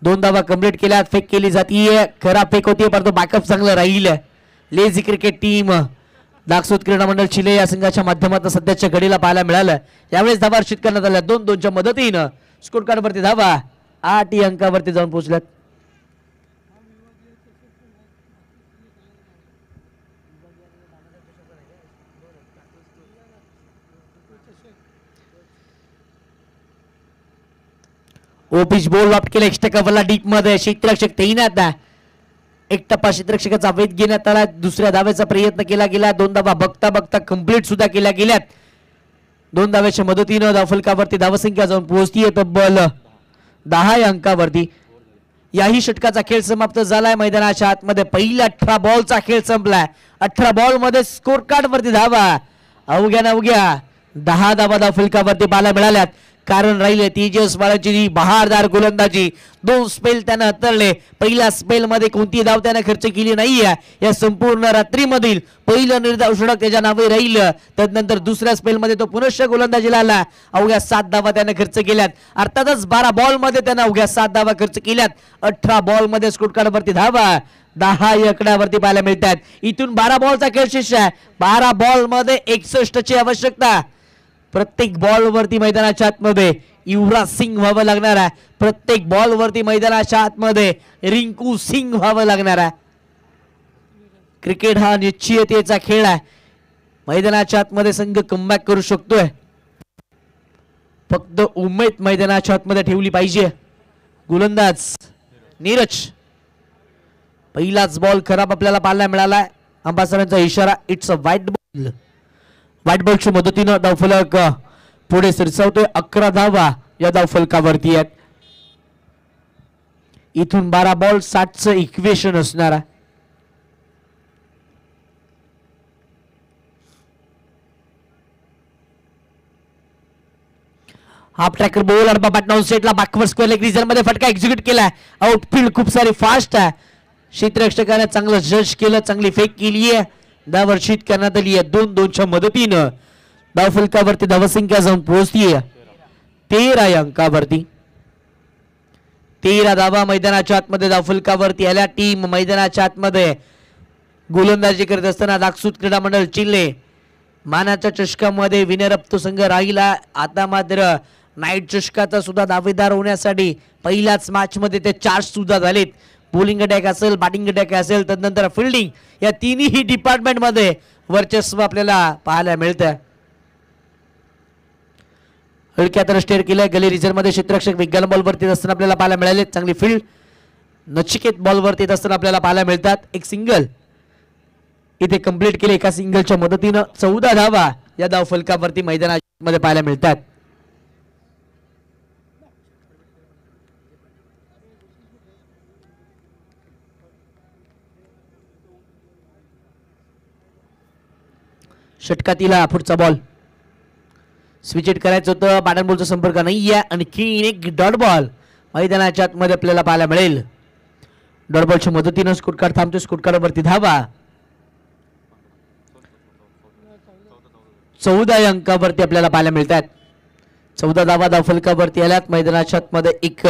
2 धावा कंप्लीट केल्यात. फेक केली जातीये, खराब फेक होतीये परंतु बॅकअप चांगलं राहील. लेझी क्रिकेट टीम दागसूत क्रीडा मंडळ चिले या संघाच्या माध्यमातून सध्याच्या घडीला पाहायला मिळालं. यावेळेस धावा अर्जित करण्यात आल्या. 2-2च्या मदतीनं स्कोर कार्ड वरती धावा 8 अंकावरती जाऊन पोहोचल्यात. ओपिच बॉल लॉफ्ट केला. एक्स्ट्रा कव्हरला डीप मध्ये क्षेत्ररक्षक तैनात. एक टप्पा क्षेत्ररक्षकाचा वेध घेण्यात आला. दुसऱ्या धावेचा प्रयत्न केला गेला. 2 धावा बघता बघता कंप्लीट सुद्धा केल्या गेल्यात. 2 धाव्याच्या मदतीनं धावफलकावरती धावसंख्या जाऊन पोहोचतीये तब्बल 10 अंकावरती. याही षटकाचा खेळ समाप्त झालाय. मैदानाच्या आतमध्ये पहिल्या 18 बॉलचा खेळ संपलाय. 18 बॉल मध्ये स्कोर कार्ड वरती धावा अवघ्या 10 धावा धावफलकावरती पाहायला मिळाल्यात. कारण राहिले तेजस वाळंजची बहारदार गोलंदाजी. 2 स्पेल त्यानं हाताळले. पहिल्या स्पेल मध्ये कोणती धाव त्यानं खर्च केली नाहीये. या संपूर्ण रात्रीमधील पहिलं निर्धाव षटक त्याच्या नावे राहिलं. त्यानंतर दुसऱ्या स्पेल मध्ये तो पुनश्च गोलंदाजीला आला. अवघ्या 7 धावा त्यानं खर्च केल्यात. अर्थातच 12 बॉल मध्ये त्यानं अवघ्या 7 धावा खर्च केल्यात. 18 बॉल मध्ये स्कोर कार्ड वरती धावा 10 आकड्यावरती पाहायला मिळतात. इथून 12 बॉलचा खेळ शेष आहे. 12 बॉल मध्ये 61 ची आवश्यकता. प्रत्येक बॉल वरती मैदानाच्या आतमध्ये युवराज सिंग व्हावं लागणार आहे. प्रत्येक बॉल वरती मैदानाच्या आतमध्ये रिंकू सिंग व्हावं लागणार आहे. क्रिकेट हा निश्चिततेचा खेळ आहे. मैदानाच्या आतमध्ये संघ कमबॅक करू शकतोय. फक्त उमेद मैदानाच्या आतमध्ये ठेवली पाहिजे. गोलंदाज नीरज. पहिलाच बॉल खराब आपल्याला पाहायला मिळाला. अंबासरांचा इशारा, it's a white ball. White बॉलच्या मदतीनं धावफलक पुढे सरसावतोय. 11 धावा या धावफलकावरती आहेत. इथून 12 बॉल 60चं इक्वेशन असणार आहे. Half tracker ball अडबा Patna सेटला backward square leg region मध्ये फटका एक्झिक्यूट केलाय. आउटफील्ड खूप सारी फास्ट आहे. क्षेत्ररक्षकाने चांगलं जज केलं, चांगली फेक केली आहे. धाव वर्षित करण्यात आली आहे. 2-2च्या मदतीनं धावफलकावरती धावसंख्या जाऊन पोहोचतीये 13 या अंकावरती. 13 धावा मैदानाच्या आतमध्ये धावफलकावरती आल्या. टीम मैदानाच्या आतमध्ये गोलंदाजी करत असताना दागसूत क्रीडा मंडळ चिल्ले मानाच्या चषकामध्ये विनर अप तो संघ राहिला. आता मात्र नाईट चषकाचा सुद्धा दावेदार होण्यासाठी पहिल्याच मॅच मध्ये ते 4 सुद्धा झालेत. बॉलिंग अटॅक असेल, बॅटिंग अटॅक असेल, त्यानंतर फिल्डिंग, या तिन्ही डिपार्टमेंट मध्ये वर्चस्व आपल्याला पाहायला मिळतं. हलक्यात स्टेअर केलंय. गली रिझर्व मध्ये क्षेत्ररक्षक विज्ञान बॉलवरती असताना आपल्याला पाहायला मिळाले. चांगली फील्ड नचिकेत बॉलवरती असताना आपल्याला पाहायला मिळतात. एक सिंगल इथे कंप्लीट केले. एका सिंगलच्या मदतीनं 14 धावा या धावफलकावरती मैदानामध्ये पाहायला मिळतात. षटकातीला पुढचा बॉल स्विच इट करायचं होतं. बॅट बॉलचा संपर्क नाहीये. आणखी एक डॉट बॉल मैदानाच्या आतमध्ये आपल्याला पाहायला मिळेल. डॉट बॉलच्या मदतीनं स्कोर कार्ड थांबतो. स्कोर कार्डवरती धावा 14 या अंकावरती आपल्याला पाहायला मिळतात. 14 धावा धावफलकावरती आल्यात. मैदानाच्या आतमध्ये एक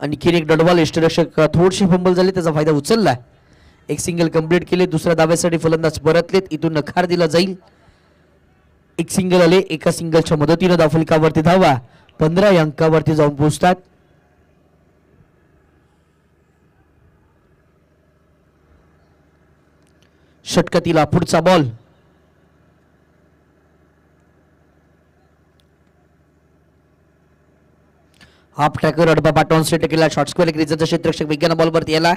आणखीन एक डॉट बॉल. यष्टरक्षक थोडीशी फंबल झाली, त्याचा फायदा उचलला. एक सिंगल कंप्लीट केले. दुसऱ्या धाव्यासाठी फलंदाज परतलेत. इथून नकार दिला जाईल. एक सिंगल आले. एका सिंगलच्या मदतीनं धावफलकावरती धावा 15 या अंकावरती जाऊन पोहोचतात. षटकातीला पुढचा बॉल हाफ ट्रॅकर अडबा पाठवून सेट केला. शॉर्ट स्क्वेअर एक रिझनचा क्षेत्ररक्षक विज्ञान बॉलवरती याला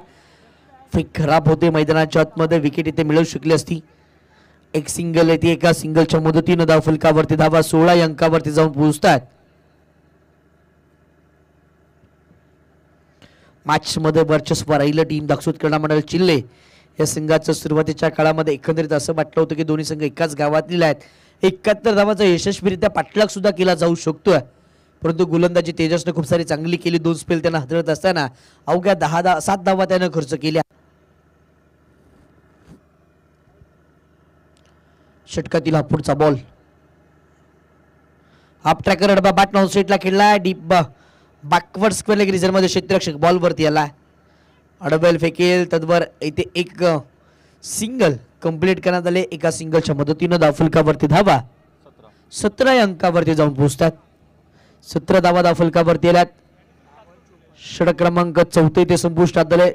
फेक खराब होते. मैदानाच्या आतमध्ये विकेट इथे मिळू शकली असती. एक सिंगल येते. एका सिंगलच्या मदतीनं धावफलकावरती धावा 16 या अंकावरती जाऊन पोहोचतात. मॅच मध्ये वर्चस्व राहिलं टीम दागसूत क्रीडा मंडळ चिल्ले या संघाचं. सुरुवातीच्या काळामध्ये एकंदरीत असं वाटलं होतं की दोन्ही संघ एकाच गावातील आहेत. 71 धावांचा यशस्वीरित्या पाठलाग सुद्धा केला जाऊ शकतोय. परंतु गोलंदाजी तेजसने खूप सारी चांगली केली. 2 स्पेल त्यांना हाताळत असताना अवघ्या 7 धावा त्यानं खर्च केल्या. षटकातील हा पुढचा बॉल हाफ ट्रॅकर अडबा बॅट नाऊन सेटला खेळला. Deep backward square leg region मध्ये क्षेत्ररक्षक बॉलवरती आला. अडबेल फेकेल. तद्वर इथे एक सिंगल कंप्लीट करण्यात आले. एका सिंगलच्या मदतीनं धावफलकावरती धावा 17 या अंकावरती जाऊन पोहोचतात. 17 धावा धावफलकावरती आल्यात. षटक क्रमांक 4 ते संपुष्टात आले.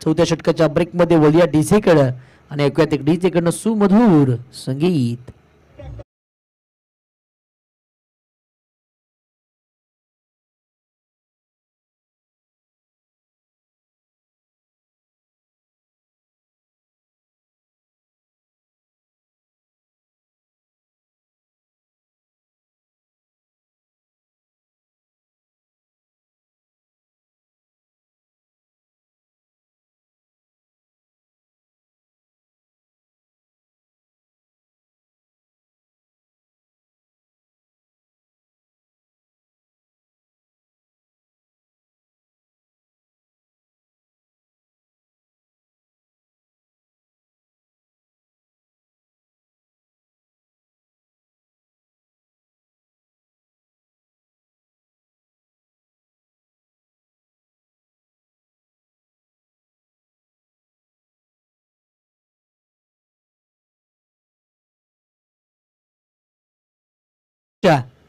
4थ्या षटकाच्या ब्रेकमध्ये वलिया डीजेकडे आणि ऐकूयात एक डीजेकडनं सुमधुर संगीत.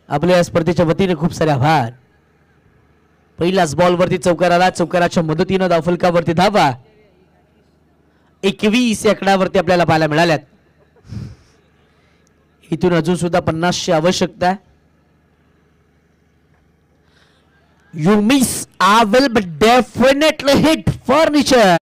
आपल्या या स्पर्धेच्या वतीने खूप सारे आभार. पहिलाच बॉल वरती चौकार आला. चौकाराच्या मदतीनं धावफलकावरती धावा 21 या आकड्यावरती आपल्याला पाहायला मिळाल्यात. इथून अजून सुद्धा 50ची आवश्यकता. You miss, I will but definitely hit furniture.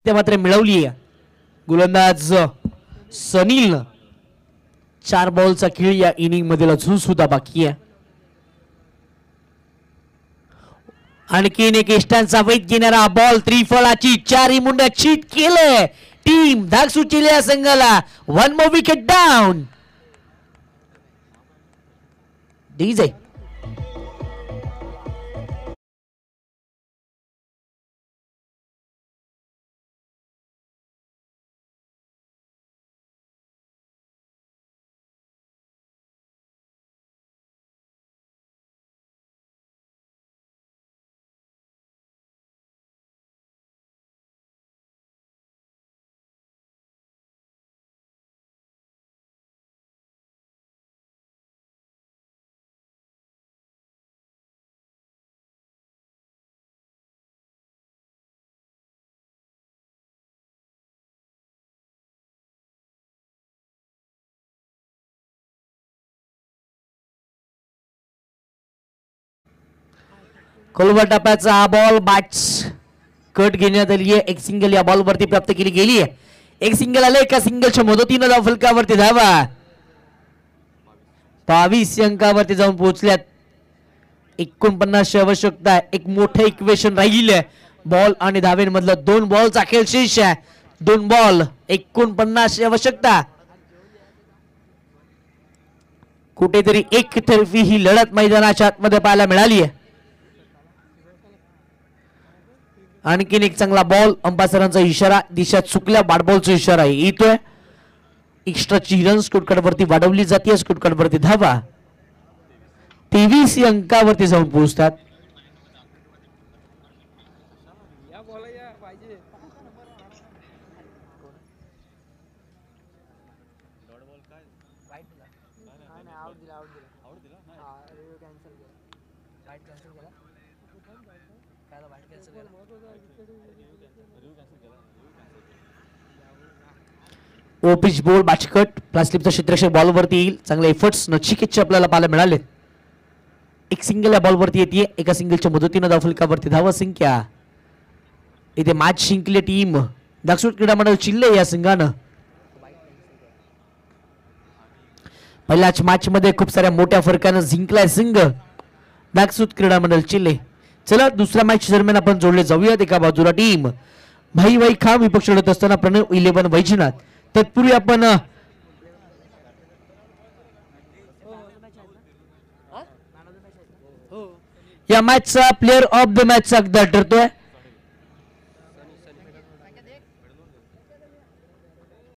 ते मात्र मिळवली आहे गोलंदाज सनील. 4 बॉलचा खेळ या इनिंग मध्ये अजून सुद्धा बाकी आहे. आणखीन एक इष्टांचा वेध घेणारा बॉल त्रिफळाची 4 मुंड्या चीट केले. टीम धाकसूची या संघाला 1 मोर विकेट डाऊन. डीजे खोलवर टप्प्याचा हा बॉल बॅट्स कट घेण्यात आली आहे. एक सिंगल या बॉल वरती प्राप्त केली गेली आहे. एक सिंगल आले. एका सिंगलच्या मदतीनं धाव फलकावरती धावा 22 अंकावरती जाऊन पोहोचल्यात. 49 ची आवश्यकता आहे. एक मोठं इक्वेशन राहिले. बॉल आणि धावेंमधलं 2 बॉलचा खेळ शेष आहे. 2 बॉल 49 ची आवश्यकता. कुठेतरी एकतर्फी ही लढत मैदानाच्या आतमध्ये पाहायला मिळाली आहे. आणखीन एक चांगला बॉल. अंपासरांचा इशारा दिशा चुकल्या बॉलचा इशारा आहे येतोय. एक्स्ट्राची रन स्कोरकार्डवरती वाढवली जाते. स्कोरकार्डवरती धावा 23 अंकावरती जाऊन पोहोचतात. ओपिच बॉल बाचकट प्लास्टिकचा क्षेत्रक्षक बॉलवरती येईल. चांगले एफर्ट्स नचिकेतचे आपल्याला पाहायला मिळाले. एक सिंगल या बॉलवरती येते. एका सिंगलच्या मदतीनं धावफलकावरती धावा संख्या. इथे मॅच जिंकली टीम दाक्षूट क्रीडा मंडळ चिल्ले या संघानं. पहिल्याच मॅच मध्ये खूप साऱ्या मोठ्या फरकानं जिंकलाय संघ दाक्षूट क्रीडा मंडळ चिल्ले. चला दुसऱ्या मॅच दरम्यान आपण जोडले जाऊयात. एका बाजूला टीम भाई खाम विपक्ष लढत असताना प्रणव 11 वैजनाथ. तत्पूर्वी आपण या मॅचचा प्लेअर ऑफ द मॅच चा ठरतोय.